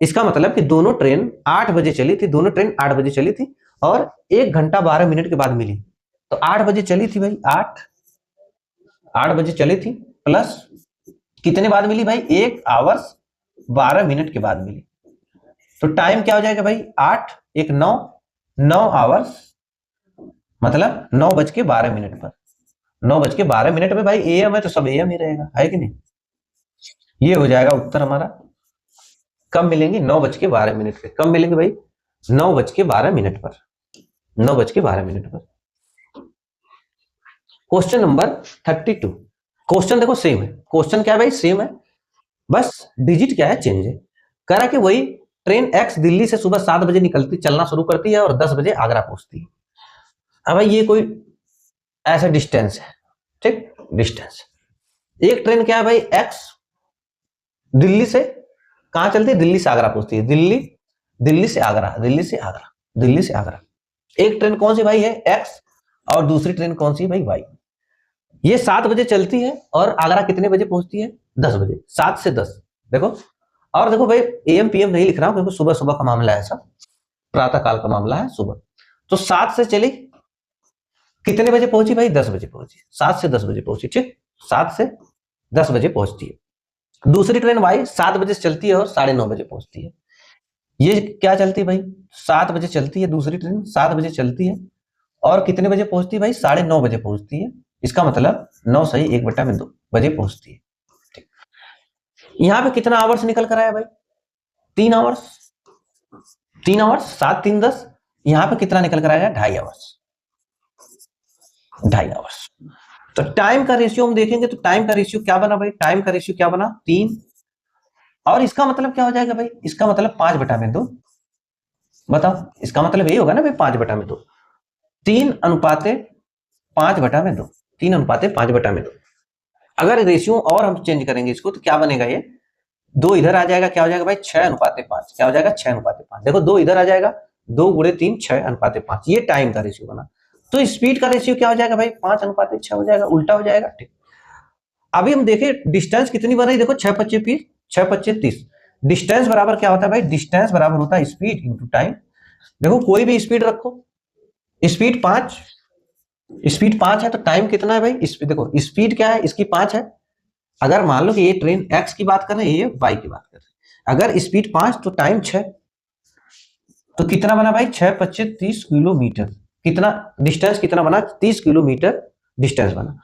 इसका मतलब कि दोनों ट्रेन 8 बजे चली थी, दोनों ट्रेन 8 बजे चली थी, और 1 घंटा 12 मिनट के बाद मिली। तो 8 बजे चली थी भाई, 8 बजे चली थी, प्लस कितने बाद मिली भाई, 1 आवर्स 12 मिनट के बाद मिली। तो टाइम क्या हो जाएगा भाई, 8 1 9, 9 आवर्स, मतलब 9:12 पर, 9:12 में भाई एएम है तो सब एएम ही रहेगा, है कि नहीं। ये हो जाएगा उत्तर हमारा। कब मिलेंगे, 9:12 पे। कब मिलेंगे भाई, 9:12 पर, 9:12 पर। Question number 32। क्वेश्चन देखो सेम है, क्वेश्चन क्या है भाई, सेम है, बस डिजिट क्या है, चेंज है। कह रहा कि वही ट्रेन एक्स दिल्ली से सुबह 7 बजे निकलती, चलना शुरू करती है और 10 बजे आगरा पहुंचती है। अब भाई ये कोई ऐसा डिस्टेंस है, ठीक, डिस्टेंस। एक ट्रेन क्या है भाई, एक्स दिल्ली से कहां चलती है, दिल्ली से आगरा पहुंचती है, दिल्ली से आगरा, दिल्ली से आगरा, दिल्ली से आगरा। एक ट्रेन कौन सी भाई है, एक्स, और दूसरी ट्रेन कौन सी भाई, वाई। ये 7 बजे चलती है और आगरा कितने बजे पहुंचती है, 10 बजे, 7 से 10। देखो, और देखो भाई एएम पीएम नहीं लिख रहा हूं क्योंकि सुबह सुबह का मामला है, सब प्रातः काल का मामला है, सुबह। तो 7 से चली, कितने बजे पहुंची भाई, 10 बजे पहुंची, 7 से 10 बजे पहुंची, ठीक, 7 से 10 बजे पहुंचती है। दूसरी ट्रेन वाई 7 बजे से चलती है और 9:30 बजे पहुंचती है। ये क्या चलती है भाई, 7 बजे चलती है, दूसरी ट्रेन 7 बजे चलती है और कितने बजे पहुंचती है भाई, 9:30 बजे पहुंचती है। इसका मतलब 9 सही 1/2 बजे पहुंचती है। ठीक, यहां पे कितना आवर्स निकल कर आया भाई, 3 आवर्स, 3 आवर्स, 7 3 10। यहां पे कितना निकल कर आया, 2.5 आवर्स, 2.5 आवर्स। तो टाइम का रेशियो हम देखेंगे तो टाइम का रेशियो क्या बना भाई, टाइम का रेशियो क्या बना, 3। और इसका मतलब क्या हो जाएगा भाई, इसका मतलब 5/2, बताओ, इसका मतलब यही होगा ना भाई 5/2, 3:5/2, 3:5/2। अगर रेशियो और हम चेंज करेंगे इसको तो क्या बनेगा, ये दो इधर आ जाएगा, क्या हो जाएगा भाई 6:5, क्या हो जाएगा 6:5। देखो दो इधर आ जाएगा, 2 × 3 6:5, ये टाइम का रेशियो बना। तो स्पीड का रेशियो क्या हो जाएगा भाई 5:6 हो जाएगा, उल्टा हो जाएगा। ठीक, अभी हम देखें डिस्टेंस कितनी बन रही, देखो 6×5 = 30, 6×5 = 30। डिस्टेंस बराबर क्या होता है भाई, डिस्टेंस बराबर होता है स्पीड इंटू टाइम। देखो कोई भी स्पीड रखो, स्पीड 5, स्पीड 5 है तो टाइम कितना है भाई, देखो स्पीड क्या है इसकी 5 है। अगर मान लो कि ये ट्रेन एक्स की बात कर रहे हैं, ये वाई की बात कर रहे हैं, अगर स्पीड 5 तो टाइम 6, तो कितना बना भाई 6×5 = 30 किलोमीटर। कितना डिस्टेंस कितना बना, 30 किलोमीटर डिस्टेंस बना।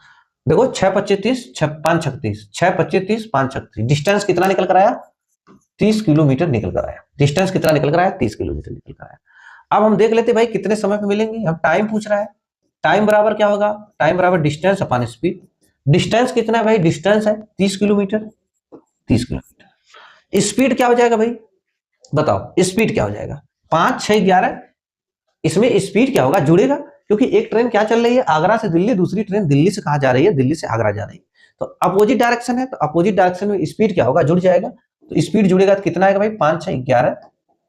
देखो 6×5 = 30, 5×6 = 30, 6×5 = 30, 5×6 = 30, डिस्टेंस कितना निकल कर आया 30 किलोमीटर निकल कर आया। डिस्टेंस कितना निकल कर आया 30 किलोमीटर निकल कर आया। अब हम देख लेते भाई कितने समय पे मिलेंगे, हम टाइम पूछ रहा है। टाइम बराबर क्या होगा, टाइम बराबर डिस्टेंस अपॉन स्पीड। डिस्टेंस कितना है भाई, डिस्टेंस है 30 किलोमीटर, 30 किलोमीटर। स्पीड क्या हो जाएगा भाई, बताओ स्पीड क्या हो जाएगा, 5 6 11। इसमें स्पीड क्या होगा, जुड़ेगा, क्योंकि एक ट्रेन क्या चल रही है आगरा से दिल्ली, दूसरी ट्रेन दिल्ली से कहा जा रही है, दिल्ली से आगरा जा रही है, तो अपोजिट डायरेक्शन है, तो अपोजिट डायरेक्शन में स्पीड क्या होगा, जुड़ जाएगा। तो स्पीड जुड़ेगा तो कितना आएगा भाई 5 6 11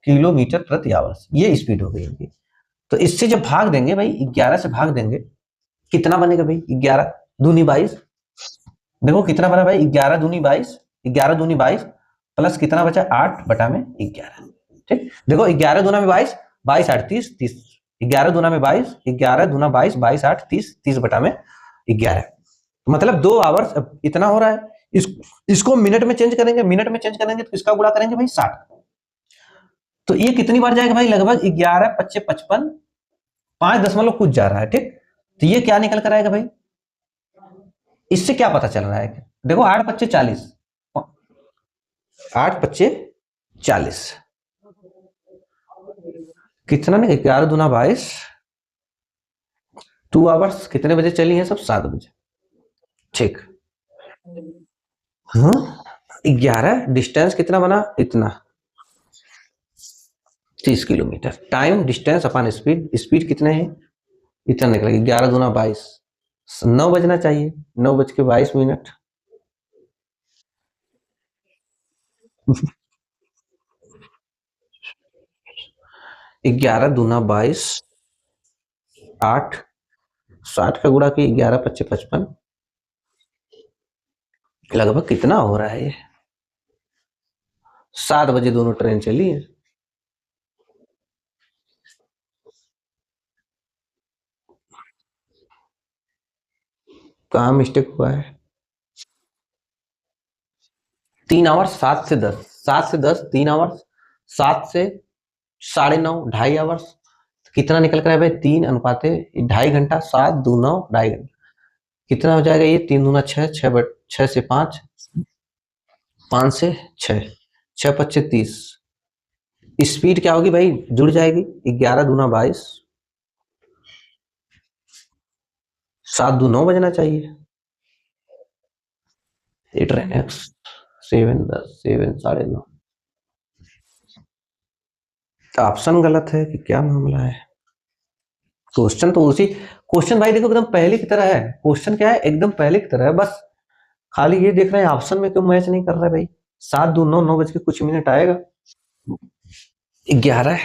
किलोमीटर प्रति आवर्स, ये स्पीड हो गई इनकी। तो इससे जब भाग देंगे भाई, 11 से भाग देंगे, कितना बनेगा भाई 11 दूनी 22। देखो कितना बना भाई 11 दूनी 22, 11 दूनी 22 प्लस कितना बचा 8/11। ठीक, देखो 11 दूना में 22, 22 8 30, 30, 11 दूना में 22, 11 दूना 22, 22 8 30, 30/11। मतलब 2 आवर्स इतना हो रहा है। इसको मिनट में चेंज करेंगे, मिनट में चेंज करेंगे तो इसका गुणा करेंगे भाई 60। तो ये कितनी बार जाएगा भाई, लगभग 11×5 = 55, 5 दशमलव कुछ जा रहा है। ठीक, तो ये क्या निकल कर आएगा भाई, इससे क्या पता चल रहा है, देखो 8×5 = 40, 8×5 = 40, कितना नहीं 11 दूना 22, 2 आवर्स कितने बजे चली है सब, 7 बजे। ठीक, हाँ 11, डिस्टेंस कितना बना इतना 30 kilometre, time distance upon speed, speed कितने है इतना निकलेगा 11 दूना 22, 9 बजना चाहिए, 9:22। 11 दूना 22, 8, 60 का गुणा की 11×5 = 55, लगभग कितना हो रहा है ये, 7 बजे दोनों ट्रेन चली है। कहाँ मिस्टेक हुआ है, 3 आवर्स 7 से 10, 7 से 10 3 आवर्स, 7 से 9:30, 2.5 आवर्स, कितना निकल कर है भाई 3:2.5 घंटा, 7 2 9 2.5 घंटा, कितना हो जाएगा ये 3 दूना 6, 6 से 5, 5 से 6, 6×5 = 30। स्पीड क्या होगी भाई, जुड़ जाएगी 11 दूना 22, 7 2 9 बजना चाहिए। 8 7 10 7 9:30। ऑप्शन गलत है कि क्या मामला है, क्वेश्चन तो उसी, क्वेश्चन भाई देखो एकदम पहले की तरह है, क्वेश्चन क्या है एकदम पहले की तरह है, बस खाली ये देख रहे हैं ऑप्शन में क्यों मैच नहीं कर रहा है भाई। 7 2 9, 9 बज के कुछ मिनट आएगा, 11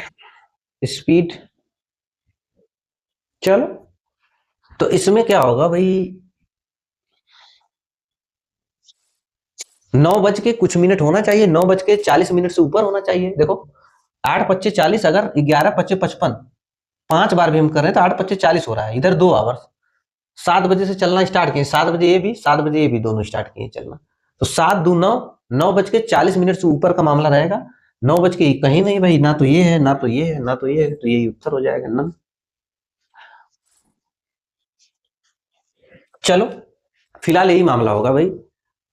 स्पीड। चलो, तो इसमें क्या होगा भाई, 9 बज के कुछ मिनट होना चाहिए, 9:40 से ऊपर होना चाहिए। देखो 8×5 = 40, अगर 11×5 = 55, 5 बार भी हम कर रहे हैं तो 8×5 = 40 हो रहा है, इधर 2 आवर्स। 7 बजे से चलना स्टार्ट किए, 7 बजे ये भी 7 बजे ये भी दोनों स्टार्ट किए चलना, तो 7 2 9, 9:40 से ऊपर का मामला रहेगा। 9 बज के कहीं नहीं भाई, ना तो ये है ना तो ये है ना तो ये है, तो यही उत्तर हो जाएगा ना। चलो, फिलहाल यही मामला होगा भाई,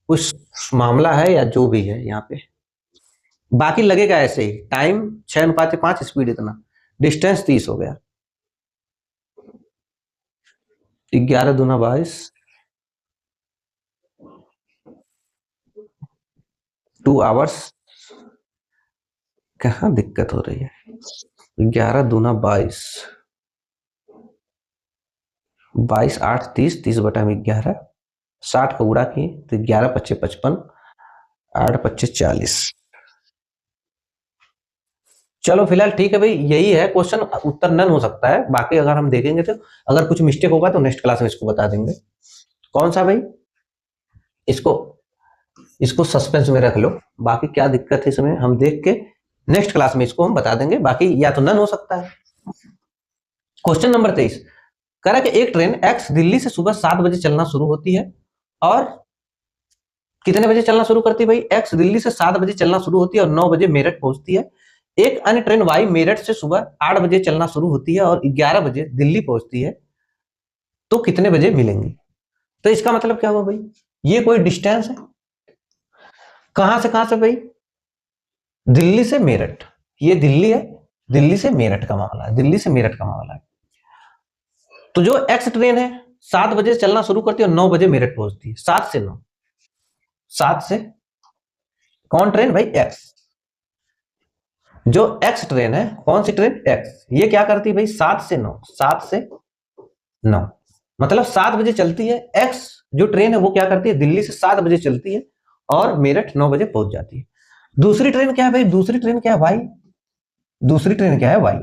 कुछ मामला है या जो भी है यहाँ पे, बाकी लगेगा ऐसे ही। टाइम 6:5, स्पीड इतना, डिस्टेंस 30 हो गया, 11 दूना 22, 2 आवर्स। कहाँ दिक्कत हो रही है, 11 दूना 22, 22 8 30, 30 बटा में 11, 60 का गुणा किए तो 11 पच्चे 55, 8 पच्चे 40। चलो फिलहाल ठीक है भाई, यही है क्वेश्चन, उत्तर नन हो सकता है, बाकी अगर हम देखेंगे तो अगर कुछ मिस्टेक होगा तो नेक्स्ट क्लास में इसको बता देंगे। कौन सा भाई, इसको इसको सस्पेंस में रख लो, बाकी क्या दिक्कत है इसमें हम देख के नेक्स्ट क्लास में इसको हम बता देंगे, बाकी या तो नन हो सकता है। क्वेश्चन नंबर 23 कह रहा है कि एक ट्रेन एक्स दिल्ली से सुबह 7 बजे चलना शुरू होती है और कितने बजे चलना शुरू करती है भाई, एक्स दिल्ली से 7 बजे चलना शुरू होती है और 9 बजे मेरठ पहुंचती है। एक अन्य ट्रेन वाई मेरठ से सुबह 8 बजे चलना शुरू होती है और 11 बजे दिल्ली पहुंचती है, तो कितने बजे मिलेंगी। तो इसका मतलब क्या हुआ भाई, ये कोई डिस्टेंस है, कहां से भाई, दिल्ली से मेरठ, ये दिल्ली है, दिल्ली से मेरठ का मामला है, दिल्ली से मेरठ का मामला है। तो जो एक्स ट्रेन है 7 बजे चलना शुरू करती है और 9 बजे मेरठ पहुंचती है, 7 से 9, 7 से कौन ट्रेन भाई, एक्स। जो एक्स ट्रेन है, कौन सी ट्रेन, एक्स, ये क्या करती है भाई, 7 से 9, 7 से 9, मतलब 7 बजे चलती है। एक्स जो ट्रेन है वो क्या करती है, दिल्ली से 7 बजे चलती है और मेरठ 9 बजे पहुंच जाती है। दूसरी ट्रेन क्या है भाई, दूसरी ट्रेन क्या है भाई, दूसरी ट्रेन क्या है वाई,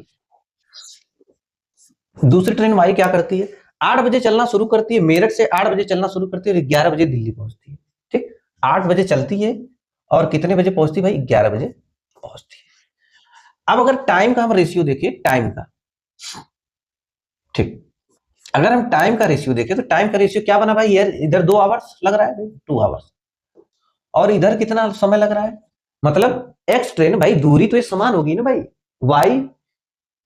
दूसरी ट्रेन वाई क्या करती है, 8 बजे चलना शुरू करती है, मेरठ से 8 बजे चलना शुरू करती है और 11 बजे दिल्ली पहुंचती है। ठीक, 8 बजे चलती है और कितने बजे पहुंचती है भाई, 11 बजे पहुंचती है। अब अगर टाइम का हम रेशियो देखिए, टाइम का, ठीक, अगर हम टाइम का रेशियो देखें तो टाइम का रेशियो क्या बना भाई, यार इधर 2 आवर्स लग रहा है भाई, 2 आवर्स, और इधर कितना समय लग रहा है, मतलब एक्स ट्रेन भाई दूरी तो ये समान होगी ना भाई, वाई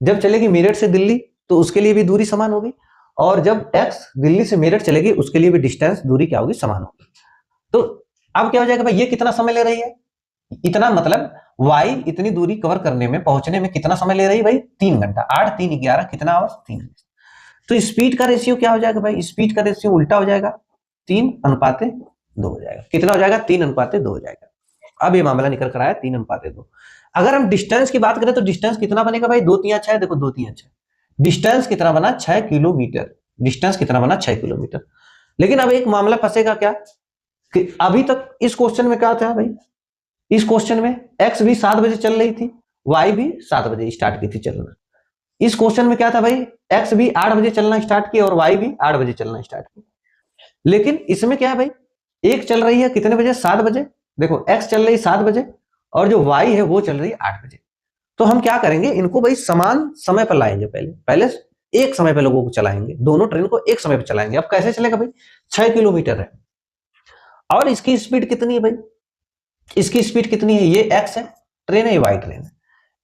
जब चलेगी मेरठ से दिल्ली तो उसके लिए भी दूरी समान होगी, और जब एक्स दिल्ली से मेरठ चलेगी उसके लिए भी डिस्टेंस, दूरी क्या होगी, समान होगी। तो अब क्या हो जाएगा भाई, ये कितना समय ले रही है, इतना, मतलब वाई इतनी दूरी कवर करने में, पहुंचने में कितना समय ले रही है भाई, 3 घंटा, 8 3 11, कितना आवर्स, 3 घंटा। तो स्पीड का रेशियो क्या हो जाएगा भाई, स्पीड का रेशियो उल्टा हो जाएगा, 3:2 हो जाएगा, कितना हो जाएगा, 3:2 हो जाएगा। अब ये मामला निकल कर आया 3:2। अगर हम डिस्टेंस की बात करें तो डिस्टेंस कितना बनेगा भाई, 2 3 6, देखो 2 3 6, डिस्टेंस कितना बना, 6 किलोमीटर, डिस्टेंस कितना बना, 6 किलोमीटर। लेकिन अब एक मामला फंसेगा क्या, कि अभी तक इस क्वेश्चन में क्या था भाई, इस क्वेश्चन में एक्स भी 7 बजे चल रही थी, वाई भी 7 बजे स्टार्ट की थी चलना। इस क्वेश्चन में क्या था भाई, एक्स भी 8 बजे चलना स्टार्ट किया और वाई भी 8 बजे चलना स्टार्ट किया। लेकिन इसमें क्या है भाई, एक चल रही है कितने बजे, 7 बजे, देखो एक्स चल रही है 7 बजे और जो वाई है वो चल रही है 8 बजे। तो हम क्या करेंगे, इनको भाई समान समय पर लाएंगे, पहले पहले एक समय पे लोगों को चलाएंगे, दोनों ट्रेन को एक समय पे चलाएंगे। अब कैसे चलेगा भाई, 6 किलोमीटर है और इसकी स्पीड कितनी है भाई, इसकी स्पीड कितनी है, ये एक्स है ट्रेन है, ये वाई ट्रेन है,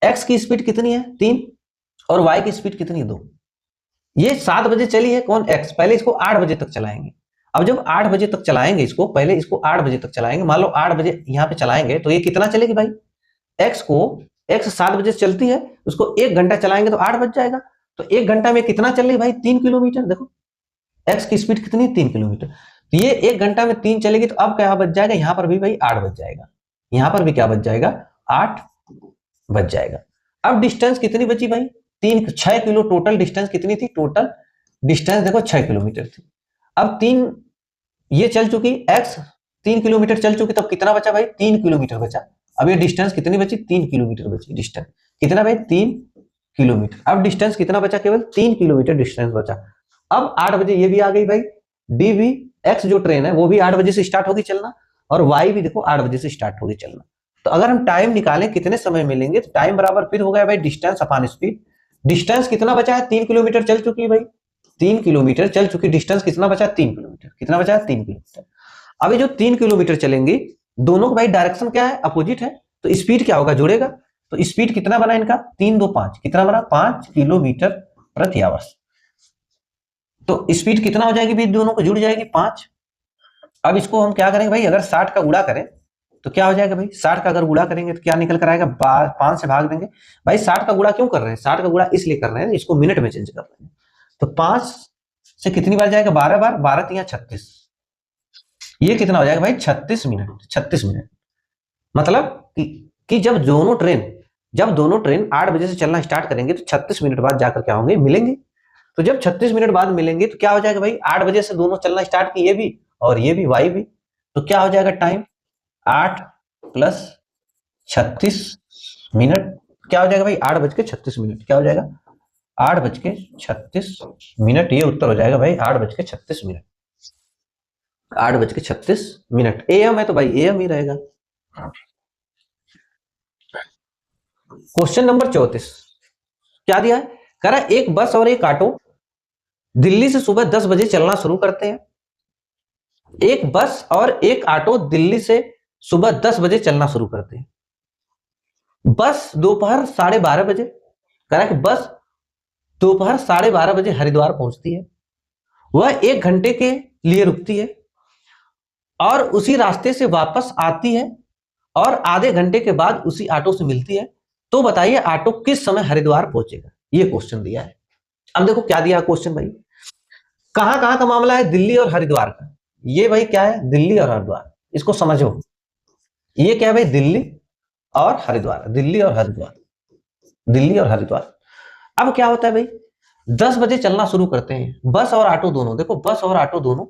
एक्स की स्पीड कितनी है 3 और वाई की स्पीड कितनी है 2। ये 7 बजे चली है कौन, एक्स, पहले इसको 8 बजे तक चलाएंगे। अब जब 8 बजे तक चलाएंगे इसको, पहले इसको 8 बजे तक चलाएंगे, मान लो 8 बजे यहाँ पे चलाएंगे तो ये कितना चलेगी भाई, एक्स को, एक्स 7 बजे चलती है, उसको 1 घंटा चलाएंगे तो 8 बज जाएगा, तो 1 घंटा में कितना चल रही भाई, 3 किलोमीटर, देखो एक्स की स्पीड कितनी, 3 किलोमीटर। तो ये 1 घंटा में 3 चलेगी, तो अब क्या बच जाएगा, यहाँ पर भी भाई 8 बज जाएगा, यहाँ पर भी क्या बच जाएगा, 8 बच जाएगा। अब डिस्टेंस कितनी बची भाई, 6 किलो, टोटल डिस्टेंस कितनी थी, टोटल डिस्टेंस देखो 6 किलोमीटर थी। अब 3 ये चल चुकी, एक्स 3 किलोमीटर चल चुकी, तब कितना बचा भाई, 3 किलोमीटर बचा। अब ये डिस्टेंस कितनी बची, 3 किलोमीटर बची, डिस्टेंस कितना भाई, 3 किलोमीटर। अब डिस्टेंस कितना बचा, केवल 3 किलोमीटर डिस्टेंस बचा। अब 8 बजे ये भी आ गई भाई, डी भी, एक्स जो ट्रेन है वो भी 8 बजे से स्टार्ट होगी चलना, और वाई भी देखो 8 बजे से स्टार्ट होगी चलना। तो अगर हम टाइम निकालें कितने समय मिलेंगे, तो टाइम बराबर फिर हो गया भाई डिस्टेंस अपॉन स्पीड। डिस्टेंस कितना बचा है, 3 किलोमीटर चल चुकी है भाई, 3 किलोमीटर चल चुकी, डिस्टेंस कितना बचा, 3 किलोमीटर, कितना बचा, 3 किलोमीटर। अभी जो 3 किलोमीटर चलेंगी, दोनों का भाई डायरेक्शन क्या है, अपोजिट है, तो स्पीड क्या होगा, जुड़ेगा। तो स्पीड कितना बना इनका, 3 2 5, कितना बना, 5 किलोमीटर प्रति आवर्स। तो स्पीड कितना हो जाएगी भाई, दोनों को जुड़ जाएगी 5। अब इसको हम क्या करेंगे भाई, अगर 60 का गुणा करें तो क्या हो जाएगा भाई, 60 का अगर गुणा करेंगे तो क्या निकल कर आएगा, 5 से भाग देंगे। भाई 60 का गुणा क्यों कर रहे हैं, 60 का गुणा इसलिए कर रहे हैं, इसको मिनट में चेंज कर रहे हैं। तो 5 से कितनी बार जाएगा, 12 बार, 12 3 36, ये कितना हो जाएगा भाई, 36 मिनट, 36 मिनट। मतलब कि जब दोनों ट्रेन जब दोनों ट्रेन 8 बजे से चलना स्टार्ट करेंगे तो 36 मिनट बाद जाकर क्या होंगे, मिलेंगे। तो जब 36 मिनट बाद मिलेंगे तो क्या हो जाएगा भाई, 8 बजे से दोनों चलना स्टार्ट किए, ये भी और ये भी, वाई भी। तो क्या हो जाएगा टाइम, 8 प्लस 36 मिनट, क्या हो जाएगा भाई, 8:36 क्या हो जाएगा, 8:36 ये उत्तर हो जाएगा भाई, 8:36। 8:36 AM है तो भाई AM ही रहेगा। क्वेश्चन नंबर 34 क्या दिया है, कह रहा एक बस और एक ऑटो दिल्ली से सुबह 10 बजे चलना शुरू करते हैं। एक बस और एक ऑटो दिल्ली से सुबह 10 बजे चलना शुरू करते हैं। बस दोपहर 12:30 बजे, कह रहा है कि बस दोपहर 12:30 बजे हरिद्वार पहुंचती है। वह 1 घंटे के लिए रुकती है और उसी रास्ते से वापस आती है और आधे घंटे के बाद उसी ऑटो से मिलती है। तो बताइए ऑटो किस समय हरिद्वार पहुंचेगा, ये क्वेश्चन दिया है। अब देखो क्या दिया क्वेश्चन भाई, कहां कहां का मामला है, दिल्ली और हरिद्वार का। ये भाई क्या है, दिल्ली और हरिद्वार, इसको समझो। ये क्या है भाई, दिल्ली और हरिद्वार, दिल्ली और हरिद्वार, दिल्ली और हरिद्वार। अब क्या होता है भाई, 10 बजे चलना शुरू करते हैं बस और ऑटो दोनों। देखो बस और ऑटो दोनों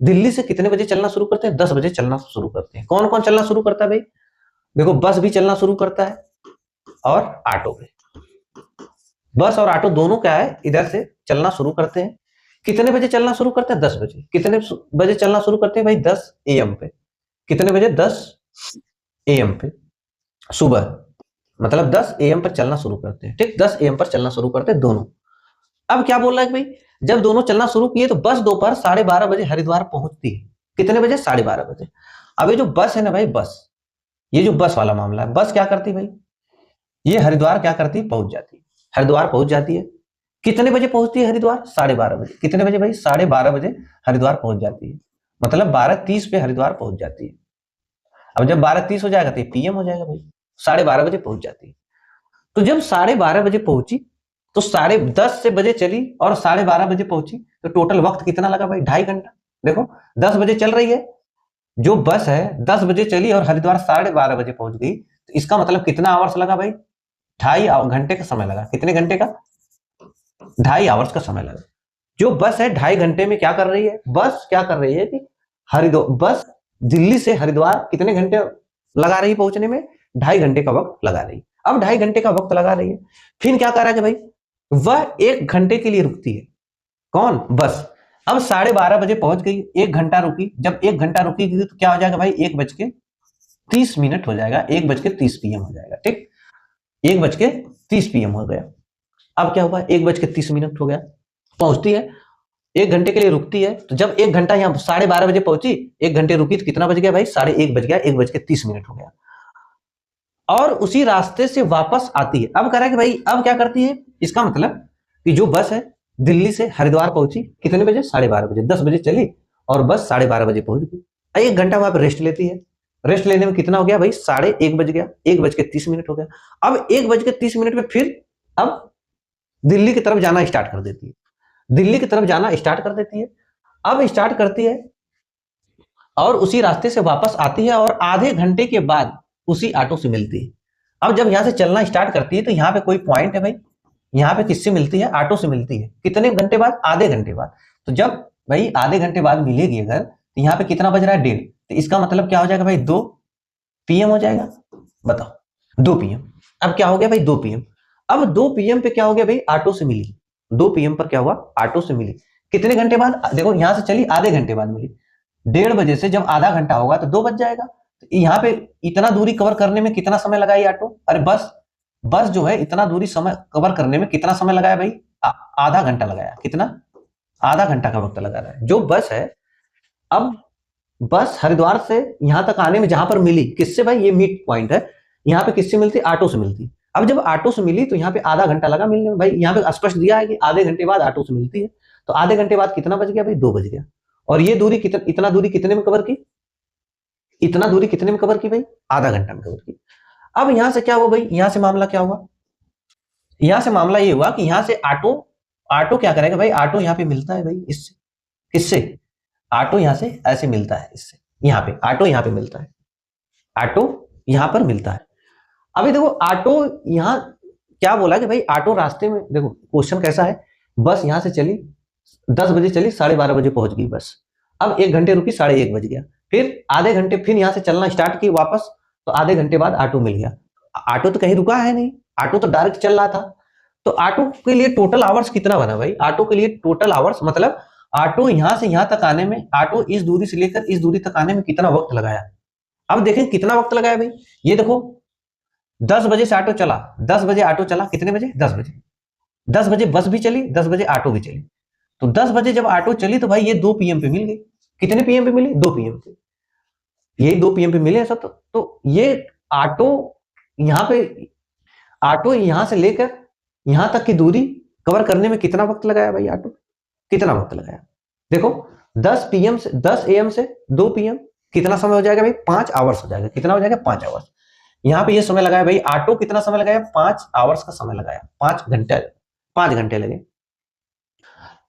दिल्ली से कितने बजे चलना शुरू करते हैं, 10 बजे चलना शुरू करते हैं। कौन कौन चलना शुरू करता है भाई, देखो बस भी चलना शुरू करता है और ऑटो भी। बस और ऑटो दोनों क्या है, इधर से चलना शुरू करते हैं। कितने बजे चलना शुरू करते हैं, 10 बजे। कितने बजे चलना शुरू करते हैं भाई, 10 AM पे। कितने बजे, 10 AM पे सुबह, मतलब 10 AM पर चलना शुरू करते हैं। ठीक, 10 AM पर चलना शुरू करते हैं दोनों। अब क्या बोल रहा है भाई, जब दोनों चलना शुरू किए तो बस दोपहर 12:30 बजे हरिद्वार पहुंचती है। कितने बजे, 12:30 बजे। अब ये जो बस है ना भाई, बस, ये जो बस वाला मामला है, बस क्या करती भाई, ये हरिद्वार क्या करती, पहुंच जाती है। हरिद्वार पहुंच जाती है, कितने बजे पहुंचती है हरिद्वार, 12:30 बजे। कितने बजे भाई, 12:30 बजे हरिद्वार पहुंच जाती है, मतलब 12:30 पे हरिद्वार पहुंच जाती है। अब जब 12:30 हो जाएगा तो PM हो जाएगा भाई, 12:30 बजे पहुंच जाती है। तो जब 12:30 बजे पहुंची तो 10:30 से बजे चली और 12:30 बजे पहुंची, तो टोटल वक्त कितना लगा भाई, 2.5 घंटा। देखो 10 बजे चल रही है जो बस है, 10 बजे चली और हरिद्वार 12:30 बजे पहुंच गई, तो इसका मतलब कितना आवर्स लगा भाई, 2.5 घंटे का समय लगा। कितने घंटे का, 2.5 आवर्स का समय लगा। जो बस है 2.5 घंटे में क्या कर रही है, बस क्या कर रही है कि बस दिल्ली से हरिद्वार कितने घंटे लगा रही है पहुंचने में, 2.5 घंटे का वक्त लगा रही है। अब 2.5 घंटे का वक्त लगा रही है, फिर क्या कर रहा है भाई, वह 1 घंटे के लिए रुकती है। कौन, बस। अब 12:30 बजे पहुंच गई, 1 घंटा रुकी। जब 1 घंटा रुकी तो क्या हो जाएगा भाई, 1:30 हो जाएगा, 1:30 PM हो जाएगा। ठीक, 1:30 PM हो गया। अब क्या हुआ, 1:30 हो गया, पहुंचती है, 1 घंटे के लिए रुकती है। तो जब 1 घंटा यहाँ 12:30 बजे पहुंची, 1 घंटे रुकी तो कितना बज गया भाई, 1:30 बज गया, 1:30 हो गया। और उसी रास्ते से वापस आती है। अब कह रहा है कि भाई अब क्या करती है, इसका मतलब कि जो बस है दिल्ली से हरिद्वार पहुंची कितने बजे, 12:30 बजे। 10 बजे चली और बस 12:30 बजे पहुंच गई। 1 घंटा वहां पर रेस्ट लेती है। रेस्ट लेने में कितना हो गया भाई, 1:30 बज गया, 1:30 हो गया। अब 1:30 में फिर अब दिल्ली की तरफ जाना स्टार्ट कर देती है। दिल्ली की तरफ जाना स्टार्ट कर देती है। अब स्टार्ट करती है और उसी रास्ते से वापस आती है और आधे घंटे के बाद उसी ऑटो से मिलती है। अब जब यहां से चलना स्टार्ट करती है तो यहाँ पे कोई पॉइंट है भाई, यहाँ पे किससे मिलती है, ऑटो से मिलती है। कितने घंटे बाद, आधे घंटे बाद। तो जब भाई आधे घंटे बाद मिलेगी अगर, तो यहाँ पे कितना बज रहा है, 1:30। तो इसका मतलब क्या हो जाएगा भाई, 2 PM हो जाएगा। बताओ 2 PM। अब क्या हो गया भाई, 2 PM। अब 2 PM पे क्या हो गया भाई, ऑटो से मिली। 2 PM पर क्या हुआ, ऑटो से मिली। कितने घंटे बाद, देखो यहां से चली, आधे घंटे बाद मिली। 1:30 बजे से जब आधा घंटा होगा तो 2 बज जाएगा। तो यहाँ पे इतना दूरी कवर करने में कितना समय लगाई ऑटो, अरे बस जो है इतना दूरी समय कवर करने में कितना समय लगाया भाई, आधा घंटा लगाया। कितना, आधा घंटा का वक्त लगा रहा है जो बस है। अब बस हरिद्वार से यहां तक आने में जहां पर मिली, किससे भाई, ये मिड पॉइंट है, यहाँ पे किससे मिलती, ऑटो से मिलती। अब जब ऑटो से मिली तो यहाँ पे आधा घंटा लगा मिलने में। भाई यहाँ पे स्पष्ट दिया है कि आधे घंटे बाद ऑटो से मिलती है। तो आधे घंटे बाद कितना बज गया भाई, 2 बज गया। और ये दूरी इतना दूरी कितने में कवर की, इतना दूरी कितने में कवर की भाई, आधा घंटा में कवर की। अब यहां से क्या हुआ भाई, यहां से मामला क्या हुआ, यहां से मामला ये हुआ कि यहां से ऑटो क्या करेगा भाई, ऑटो यहाँ पे मिलता है भाई इससे, किससे, ऑटो यहां से ऐसे मिलता है इससे, यहाँ पे ऑटो यहाँ पे मिलता है, ऑटो यहां पर मिलता है। अभी देखो ऑटो यहाँ क्या बोला कि भाई ऑटो रास्ते में, देखो क्वेश्चन कैसा है, बस यहां से चली 10 बजे चली, 12:30 बजे पहुंच गई बस। अब 1 घंटे रुकी, 1:30 बज गया, फिर आधे घंटे फिर यहां से चलना स्टार्ट की वापस, तो आधे घंटे बाद ऑटो मिल गया। ऑटो तो कहीं रुका है नहीं, ऑटो तो डायरेक्ट चल रहा था। तो ऑटो के लिए टोटल आवर्स कितना बना भाई? ऑटो के लिए टोटल आवर्स मतलब ऑटो यहां से यहां तक आने में, ऑटो इस दूरी से लेकर इस दूरी तक आने में कितना वक्त लगाया। अब देखें कितना वक्त लगाया भाई। ये देखो 10 बजे से ऑटो चला, 10 बजे ऑटो चला, कितने बजे? 10 बजे। 10 बजे बस भी चली, 10 बजे ऑटो भी चली। तो 10 बजे जब ऑटो चली तो भाई ये 2 PM पे मिल गई। कितने PM पे मिले? 2 PM पे। यही 2 PM पे मिले सब। तो ये ऑटो यहाँ पे, ऑटो यहां से लेकर यहां तक की दूरी कवर करने में कितना वक्त लगाया भाई? ऑटो कितना वक्त लगाया? देखो 10 AM से 2 PM कितना समय हो जाएगा भाई? 5 आवर्स हो जाएगा। कितना हो जाएगा? 5 आवर्स। यहाँ पे ये समय लगाया भाई, ऑटो कितना समय लगाया? 5 आवर्स का समय लगाया, 5 घंटे, 5 घंटे लगे।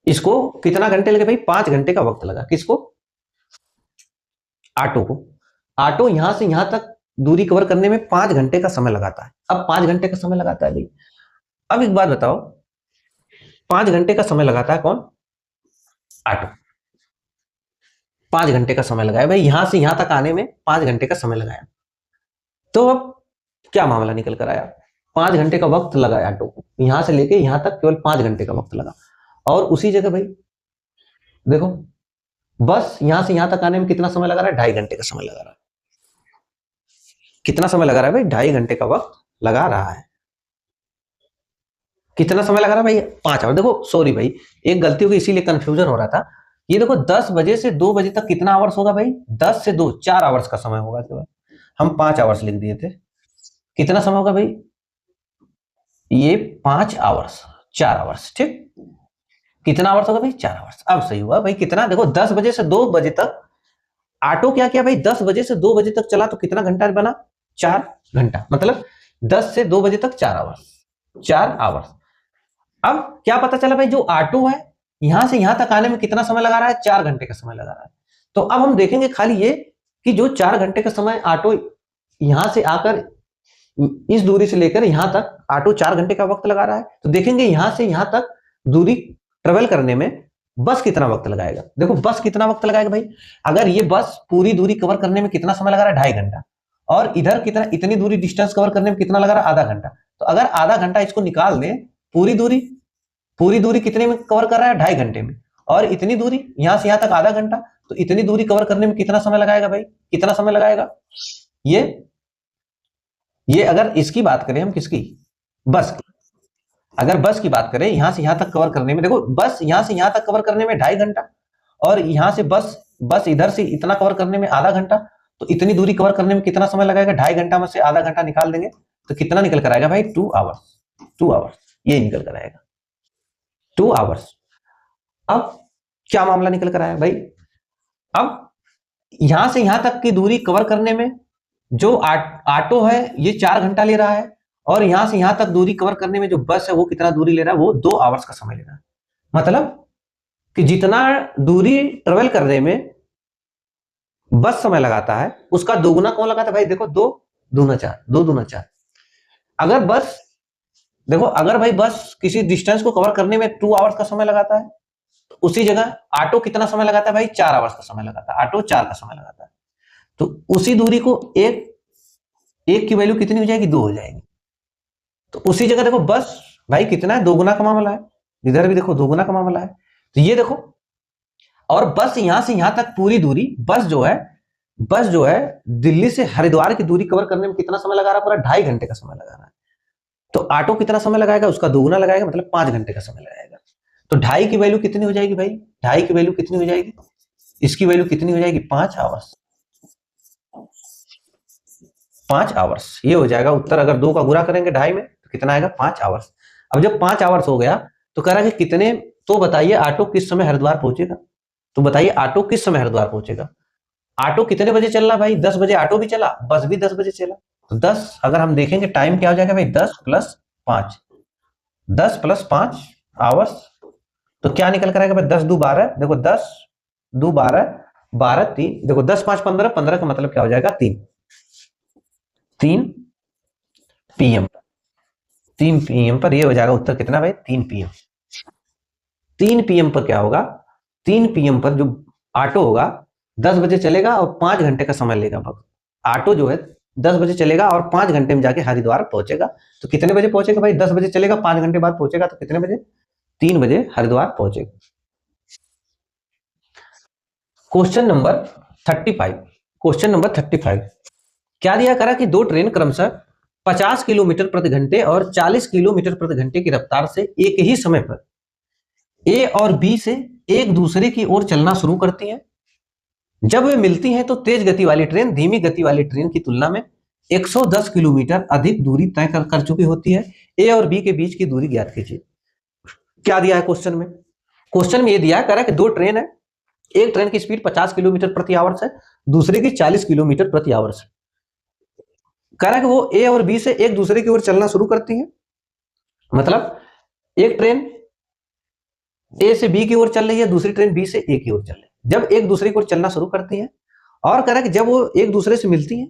इसको कितना घंटे लगे भाई? 5 घंटे का वक्त लगा। किसको? ऑटो को। ऑटो यहां से यहां तक दूरी कवर करने में 5 घंटे का समय लगाता है। अब 5 घंटे का समय लगाता है भाई। अब एक बात बताओ, 5 घंटे का समय लगाता है कौन? ऑटो। 5 घंटे का समय लगाया भाई, यहां से यहां तक आने में 5 घंटे का समय लगाया। तो अब क्या मामला निकल कर आया? 5 घंटे का वक्त लगा ऑटो को, यहां से लेके यहां तक केवल 5 घंटे का वक्त लगा। और उसी जगह भाई देखो बस यहां से यहां तक आने में कितना समय लगा रहा है? 2.5 घंटे का समय लगा रहा है। कितना समय लगा रहा है भाई? 2.5 घंटे का वक्त लगा रहा है। कितना समय लगा रहा है भाई? 5 आवर। देखो सॉरी भाई, एक गलती होगी इसीलिए कंफ्यूजन हो रहा था। ये देखो 10 बजे से 2 बजे तक कितना आवर्स होगा भाई? 10 से 2 4 आवर्स का समय होगा केवल। हम 5 आवर्स लिख दिए थे। कितना समय होगा भाई? ये 5 आवर्स, 4 आवर्स। ठीक, कितना आवर्स होगा भाई? 4 आवर्स। अब सही हुआ भाई। कितना? देखो 10 बजे से 2 बजे तक ऑटो क्या किया भाई? 10 बजे से 2 बजे तक चला, तो कितना घंटा बना? 4 घंटा। मतलब 10 से 2 बजे तक 4 आवर्स, 4 आवर्स। अब क्या पता चला भाई, जो ऑटो है यहां से यहां तक आने में कितना समय लगा रहा है? 4 घंटे का समय लगा रहा है। तो अब हम देखेंगे खाली ये कि जो 4 घंटे का समय ऑटो यहां से आकर इस दूरी से लेकर यहां तक ऑटो 4 घंटे का वक्त लगा रहा है, तो देखेंगे यहां से यहां तक दूरी ट्रेवल करने में बस कितना वक्त लगाएगा। देखो बस कितना वक्त लगाएगा भाई? अगर ये बस पूरी दूरी कवर करने में कितना समय लगा रहा है? 2.5 घंटा। और इधर कितना, इतनी दूरी डिस्टेंस कवर करने में कितना लगा रहा है? आधा घंटा। तो अगर आधा घंटा इसको निकाल दें, पूरी दूरी कितने में कवर कर रहा है? 2.5 घंटे में। और इतनी दूरी यहां से यहां तक आधा घंटा, तो इतनी दूरी कवर करने में कितना समय लगाएगा भाई? कितना समय लगाएगा? ये अगर इसकी बात करें हम, किसकी? बस की। अगर बस की बात करें यहां से यहां तक कवर करने में, देखो बस यहां से यहां तक कवर करने में 2.5 घंटा, और यहां से बस इधर से इतना कवर करने में आधा घंटा, तो इतनी दूरी कवर करने में कितना समय लगाएगा? 2.5 घंटा में से आधा घंटा निकाल देंगे तो कितना निकल कर आएगा भाई? 2 आवर्स। 2 आवर्स ये निकल कर आएगा, 2 आवर्स। अब क्या मामला निकल कर आया भाई? अब यहां से यहां तक की दूरी कवर करने में जो ऑटो है ये 4 घंटा ले रहा है, और यहां से यहां तक दूरी कवर करने में जो बस है वो कितना दूरी ले रहा है? वो 2 आवर्स का समय ले रहा है। मतलब कि जितना दूरी ट्रेवल करने में बस समय लगाता है उसका दोगुना कौन लगाता है भाई? देखो 2 दूना 4, 2 दूना 4। अगर बस, देखो अगर भाई बस किसी डिस्टेंस को कवर करने में 2 आवर्स का समय लगाता है, तो उसी जगह ऑटो कितना समय लगाता है भाई? 4 आवर्स का समय लगाता है। ऑटो 4 का समय लगाता है। तो उसी दूरी को एक की वैल्यू कितनी हो जाएगी? 2 हो जाएगी। तो उसी जगह देखो बस भाई कितना है? दोगुना का मामला है। इधर भी देखो दोगुना का मामला है। तो ये देखो, और बस यहां से यहां तक पूरी दूरी, बस जो है दिल्ली से हरिद्वार की दूरी कवर करने में कितना समय लगा रहा है? पूरा 2.5 घंटे का समय लगा रहा है। तो ऑटो कितना समय लगाएगा? उसका दोगुना लगाएगा, मतलब 5 घंटे का समय लगाएगा। तो 2.5 की वैल्यू कितनी हो जाएगी भाई? 2.5 की वैल्यू कितनी हो जाएगी? इसकी वैल्यू कितनी हो जाएगी? 5 आवर्स। 5 आवर्स ये हो जाएगा उत्तर। अगर 2 का गुणा करेंगे 2.5 में तो कितना आएगा? 5 आवर्स। अब जब 5 आवर्स हो गया तो कह रहा है कि कितने, तो बताइए ऑटो किस समय हरिद्वार पहुंचेगा? तो बताइए ऑटो किस समय हरिद्वार पहुंचेगा? ऑटो कितने बजे चल रहा भाई? 10 बजे ऑटो भी चला, बस भी 10 बजे चला। तो 10 अगर हम देखेंगे टाइम क्या हो जाएगा भाई? 10 + 5, 10 + 5 आवर्स। तो क्या निकल कर आएगा भाई? 10 2 12। देखो 10 2 12, 12 3, देखो 10 5 15, 15 का मतलब क्या हो जाएगा? 3। PM, 3 PM पर ये हो जाएगा उत्तर कितना भाई 3 PM। 3 PM पर क्या होगा, 3 PM पर जो ऑटो होगा 10 बजे चलेगा और 5 घंटे का समय लेगा। ऑटो जो है 10 बजे चलेगा और 5 घंटे में जाके हरिद्वार पहुंचेगा। तो कितने बजे पहुंचेगा भाई, 10 बजे चलेगा 5 घंटे बाद पहुंचेगा, तो कितने बजे, 3 बजे हरिद्वार पहुंचेगा। क्वेश्चन नंबर 35, क्वेश्चन नंबर 35 क्या दिया करा कि दो ट्रेन क्रमशः 50 किलोमीटर प्रति घंटे और 40 किलोमीटर प्रति घंटे की रफ्तार से एक ही समय पर ए और बी से एक दूसरे की ओर चलना शुरू करती हैं। जब वे मिलती हैं तो तेज गति वाली ट्रेन धीमी गति वाली ट्रेन की तुलना में 110 किलोमीटर अधिक दूरी तय कर चुकी होती है। ए और बी के बीच की दूरी ज्ञात कीजिए। क्या दिया है क्वेश्चन में, क्वेश्चन में ये दिया है कि दो ट्रेन है, एक ट्रेन की स्पीड 50 किलोमीटर प्रति आवर्स है, दूसरे की 40 किलोमीटर प्रति आवर्स है। कह रहा है कि वो ए और बी से एक दूसरे की ओर चलना शुरू करती है। मतलब एक ट्रेन ए से बी की ओर चल रही है, दूसरी ट्रेन बी से ए की ओर चल रही है। जब एक दूसरे की ओर चलना शुरू करती है और कह रहा है कि जब वो एक दूसरे से मिलती है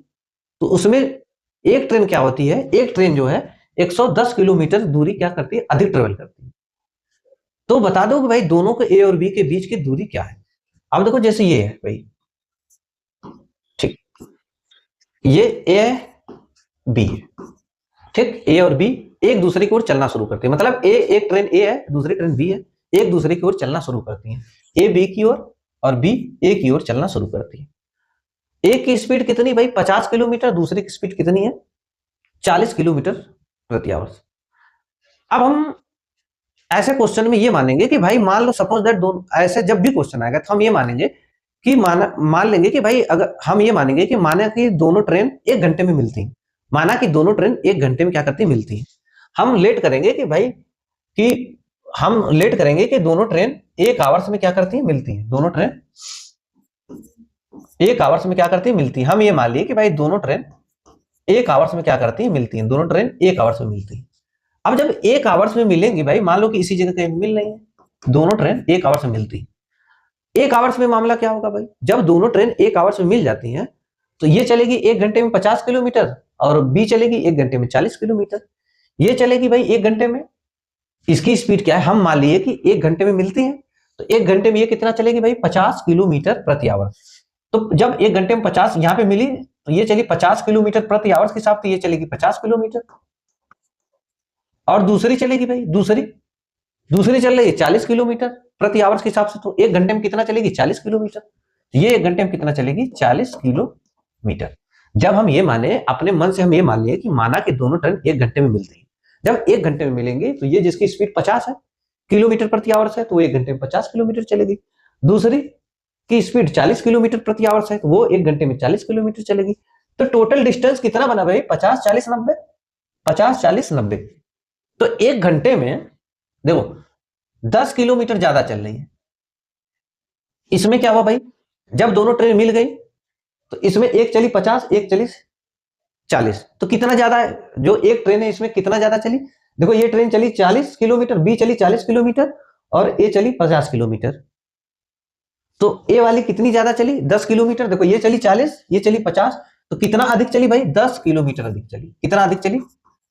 तो उसमें एक ट्रेन क्या होती है, एक ट्रेन जो है 110 किलोमीटर दूरी क्या करती है, अधिक ट्रेवल करती है। तो बता दो कि भाई दोनों के ए और बी के बीच की दूरी क्या है। अब देखो जैसे ये है भाई, ठीक, ये ए है बी है, ठीक, ए और बी एक दूसरे की ओर चलना शुरू करते हैं। मतलब एक ट्रेन ए है, दूसरी ट्रेन बी है, एक दूसरे की ओर चलना शुरू करती हैं। ए बी की ओर और बी ए की ओर चलना शुरू करती है। एक की स्पीड कितनी भाई 50 किलोमीटर, दूसरे की स्पीड कितनी है 40 किलोमीटर प्रति आवर्स। अब हम ऐसे क्वेश्चन में ये मानेंगे कि भाई मान लो सपोज दैट दोनों, ऐसे जब भी क्वेश्चन आएगा तो हम ये मानेंगे कि मान लेंगे कि भाई अगर हम ये मानेंगे कि माना कि दोनों ट्रेन 1 घंटे में मिलती हैं, माना कि दोनों ट्रेन 1 घंटे में क्या करती है, मिलती है। हम लेट करेंगे कि भाई कि हम लेट करेंगे कि दोनों ट्रेन 1 आवर्स में क्या करती है, मिलती है। दोनों ट्रेन 1 आवर्स में क्या करती है, मिलती है। हम ये मान लिए कि भाई दोनों ट्रेन 1 आवर्स में क्या करती है, मिलती है। दोनों ट्रेन 1 आवर्स में मिलती है। अब जब 1 आवर्स में मिलेंगी भाई, मान लो कि इसी जगह कहीं मिल रही है, दोनों ट्रेन 1 आवर्स में मिलती है। 1 आवर्स में मामला क्या होगा भाई, जब दोनों ट्रेन 1 आवर्स में मिल जाती हैं तो ये चलेगी 1 घंटे में 50 किलोमीटर और बी चलेगी 1 घंटे में 40 किलोमीटर। ये चलेगी भाई 1 घंटे में, इसकी स्पीड क्या है, हम मान लिए कि 1 घंटे में मिलती है तो 1 घंटे में ये कितना चलेगी भाई 50 किलोमीटर प्रति आवर। तो जब 1 घंटे में 50 यहां पे मिली तो ये चली 50 किलोमीटर प्रति आवर के हिसाब से, ये चलेगी 50 किलोमीटर। और दूसरी चलेगी भाई, दूसरी चल रही है 40 किलोमीटर प्रति आवर के हिसाब से, तो 1 घंटे में कितना चलेगी 40 किलोमीटर। ये 1 घंटे में कितना चलेगी 40 किलोमीटर। जब हम ये माने अपने मन से, हम ये मान लिए कि माना कि दोनों ट्रेन 1 घंटे में मिलती है, जब 1 घंटे में मिलेंगे तो ये जिसकी स्पीड 50 है किलोमीटर प्रति आवर्स है तो वो 1 घंटे में 50 किलोमीटर चलेगी। दूसरी की स्पीड 40 किलोमीटर प्रति आवर्स है तो वो 1 घंटे में 40 किलोमीटर चलेगी। तो टोटल डिस्टेंस कितना बना भाई 50 40 90, 50 40 90। तो 1 घंटे में देखो 10 किलोमीटर ज्यादा चल रही है। इसमें क्या हुआ भाई, जब दोनों ट्रेन मिल गई तो इसमें एक चली 50 एक चली 40, तो कितना ज्यादा है, जो एक ट्रेन है इसमें कितना ज्यादा चली। देखो ये ट्रेन चली 40 किलोमीटर, बी चली 40 किलोमीटर और ए चली 50 किलोमीटर। तो ए वाली कितनी ज्यादा चली 10 किलोमीटर। देखो ये चली 40 ये चली 50, तो कितना अधिक चली भाई 10 किलोमीटर अधिक चली। कितना अधिक चली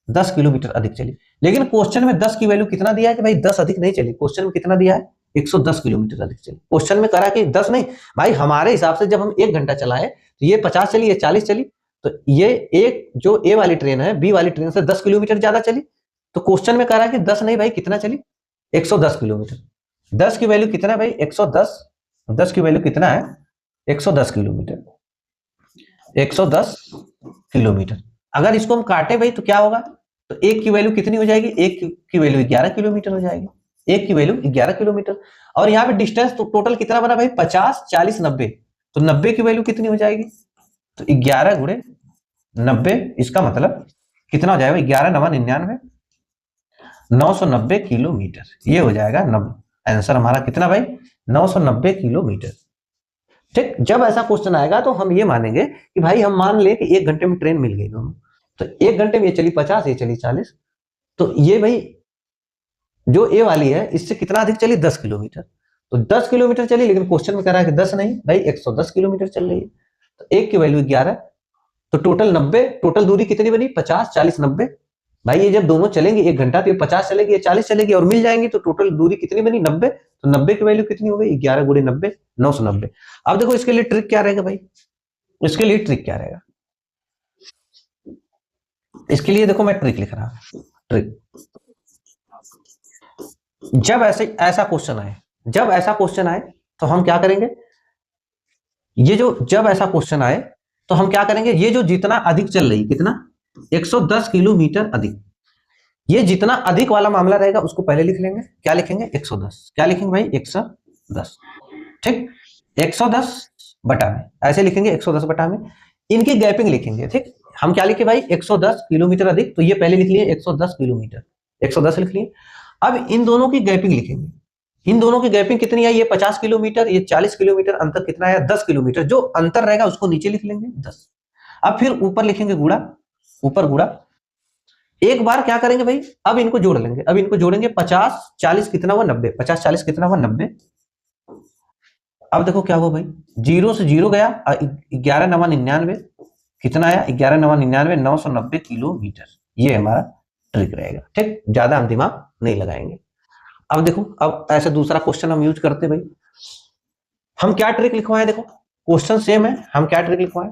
10 किलोमीटर अधिक चली। लेकिन क्वेश्चन में 10 की वैल्यू कितना दिया है कि भाई 10 अधिक नहीं चली, क्वेश्चन में कितना दिया है 110 किलोमीटर अधिक चली। क्वेश्चन में करा कि 10 नहीं भाई, हमारे हिसाब से जब हम 1 घंटा चलाए तो ये 50 चली ये 40 चली, तो ये एक जो ए वाली ट्रेन है बी वाली ट्रेन से 10 किलोमीटर ज्यादा चली। तो क्वेश्चन में कह रहा है कि 10 नहीं भाई कितना चली 110 किलोमीटर। 10 की वैल्यू कितना है भाई 110, 10 की वैल्यू कितना है 110 किलोमीटर, 110 किलोमीटर। अगर इसको हम काटे भाई तो क्या होगा, तो एक की वैल्यू कितनी हो जाएगी, एक की वैल्यू 11 किलोमीटर हो जाएगी, एक की वैल्यू 11 किलोमीटर। और यहाँ पे डिस्टेंस तो टोटल कितना बना भाई 50 40 90, तो 90 की वैल्यू कितनी हो जाएगी, तो 11 गुणे 90, इसका मतलब कितना हो जाएगा 11 9 99, 990 किलोमीटर। ये हो जाएगा आंसर हमारा कितना भाई 990 किलोमीटर। ठीक, जब ऐसा क्वेश्चन आएगा तो हम ये मानेंगे कि भाई हम मान ले कि 1 घंटे में ट्रेन मिल गई दोनों, तो 1 घंटे में ये चली 50 ये चली 40, तो ये भाई जो ए वाली है इससे कितना अधिक चली 10 किलोमीटर। तो 10 किलोमीटर चली, लेकिन क्वेश्चन में कह रहा है कि 10 नहीं भाई 110 किलोमीटर चल रही है, तो एक की वैल्यू 11, तो टोटल 90, टोटल दूरी कितनी बनी 50 40 90, भाई ये जब दोनों चलेंगे 1 घंटा, तो ये 50 चलेगी, ये 40 चलेगी और मिल जाएंगी, तो टोटल दूरी कितनी बनी 90। तो 90 की वैल्यू कितनी हो गई 11 गुणे 90, 990। अब देखो इसके लिए ट्रिक क्या रहेगा भाई, इसके लिए ट्रिक क्या रहेगा, इसके लिए देखो मैं ट्रिक लिख रहा हूं। ट्रिक, जब ऐसे ऐसा क्वेश्चन आए, जब ऐसा क्वेश्चन आए तो हम क्या करेंगे, ये जो जब ऐसा क्वेश्चन आए तो हम क्या करेंगे, ये जो जितना अधिक चल रही, कितना 110 किलोमीटर अधिक, ये जितना अधिक वाला मामला रहेगा उसको पहले लिख लेंगे। क्या लिखेंगे 110, क्या लिखेंगे भाई 110, ठीक। 110 बटा में ऐसे लिखेंगे, 110 बटा में इनकी गैपिंग लिखेंगे, ठीक। हम क्या लिखे भाई 110 किलोमीटर अधिक, तो ये पहले लिख लिए 110 किलोमीटर, 110 लिख लिए। अब इन दोनों की गैपिंग लिखेंगे, इन दोनों की गैपिंग कितनी आई, ये 50 किलोमीटर, ये 40 किलोमीटर, अंतर कितना आया 10 किलोमीटर, जो अंतर रहेगा उसको नीचे लिख लेंगे 10। अब फिर ऊपर लिखेंगे गुणा, ऊपर गुणा। एक बार क्या करेंगे भाई, अब इनको जोड़ लेंगे, अब इनको जोड़ेंगे 50 40 कितना हुआ 90, 50 40 कितना हुआ 90। अब देखो क्या हुआ भाई, जीरो से जीरो गया, 11 नवा 99 कितना आया, 11 नवा 99, 990 किलोमीटर। ये हमारा ट्रिक रहेगा, ठीक। ज्यादा हम दिमाग नहीं लगाएंगे। अब देखो, अब ऐसे दूसरा क्वेश्चन हम यूज करते भाई, हम क्या ट्रिक लिखवाए, देखो क्वेश्चन सेम है, हम क्या ट्रिक लिखवाए,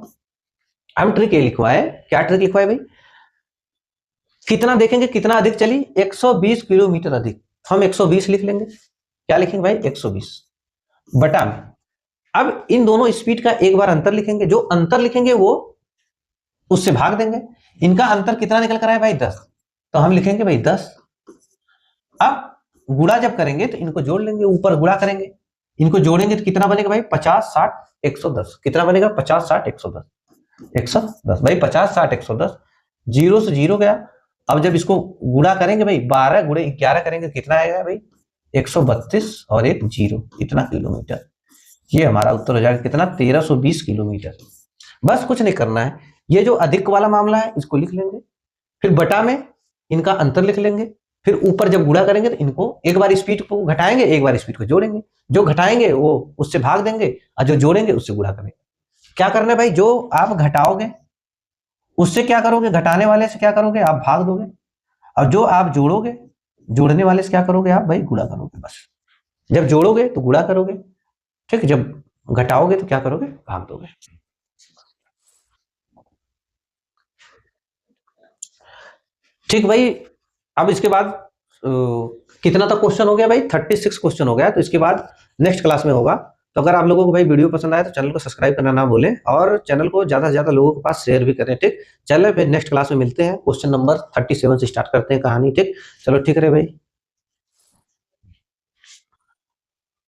हम ट्रिक ये लिखवाए, क्या ट्रिक लिखवाए भाई, कितना देखेंगे कितना अधिक चली, 120 किलोमीटर अधिक, हम 120 लिख लेंगे। क्या लिखेंगे भाई 120 बटा में, अब इन दोनों स्पीड का एक बार अंतर लिखेंगे, जो अंतर लिखेंगे वो उससे भाग देंगे। इनका अंतर कितना निकल कर आया भाई 10, तो हम लिखेंगे भाई 10। अब गुणा जब करेंगे तो इनको जोड़ लेंगे, ऊपर गुणा करेंगे, इनको जोड़ेंगे तो कितना बनेगा भाई 50 60 110, कितना बनेगा 50 60 110, 110 भाई 50 60 110, जीरो से जीरो गया। अब जब इसको गुणा करेंगे भाई 12 गुणे 11 करेंगे कितना आएगा भाई 132 और एक जीरो, इतना किलोमीटर। ये हमारा उत्तर हो जाएगा कितना 1320 किलोमीटर। बस कुछ नहीं करना है, ये जो अधिक वाला मामला है इसको लिख लेंगे, फिर बटा में इनका अंतर लिख लेंगे, फिर ऊपर जब गुणा करेंगे तो इनको एक बार स्पीड को घटाएंगे, एक बार स्पीड को जोड़ेंगे, जो घटाएंगे वो उससे भाग देंगे और जो जोड़ेंगे उससे गुणा करेंगे। क्या करना है भाई, जो आप घटाओगे उससे क्या करोगे, घटाने वाले से क्या करोगे आप भाग दोगे, और जो आप जोड़ोगे जोड़ने वाले से क्या करोगे आप भाई गुणा करोगे। बस जब जोड़ोगे तो गुणा करोगे, ठीक, जब घटाओगे तो क्या करोगे भाग दोगे। ठीक भाई, अब इसके बाद कितना तक क्वेश्चन हो गया भाई 36 क्वेश्चन हो गया, तो इसके बाद नेक्स्ट क्लास में होगा। तो अगर आप लोगों को भाई वीडियो पसंद आए तो चैनल को सब्सक्राइब करना ना भूलें, और चैनल को ज्यादा से ज्यादा लोगों के पास शेयर भी करें, ठीक। चलो फिर नेक्स्ट क्लास में मिलते हैं, क्वेश्चन नंबर 37 से स्टार्ट करते हैं कहानी, ठीक। चलो ठीक है भाई।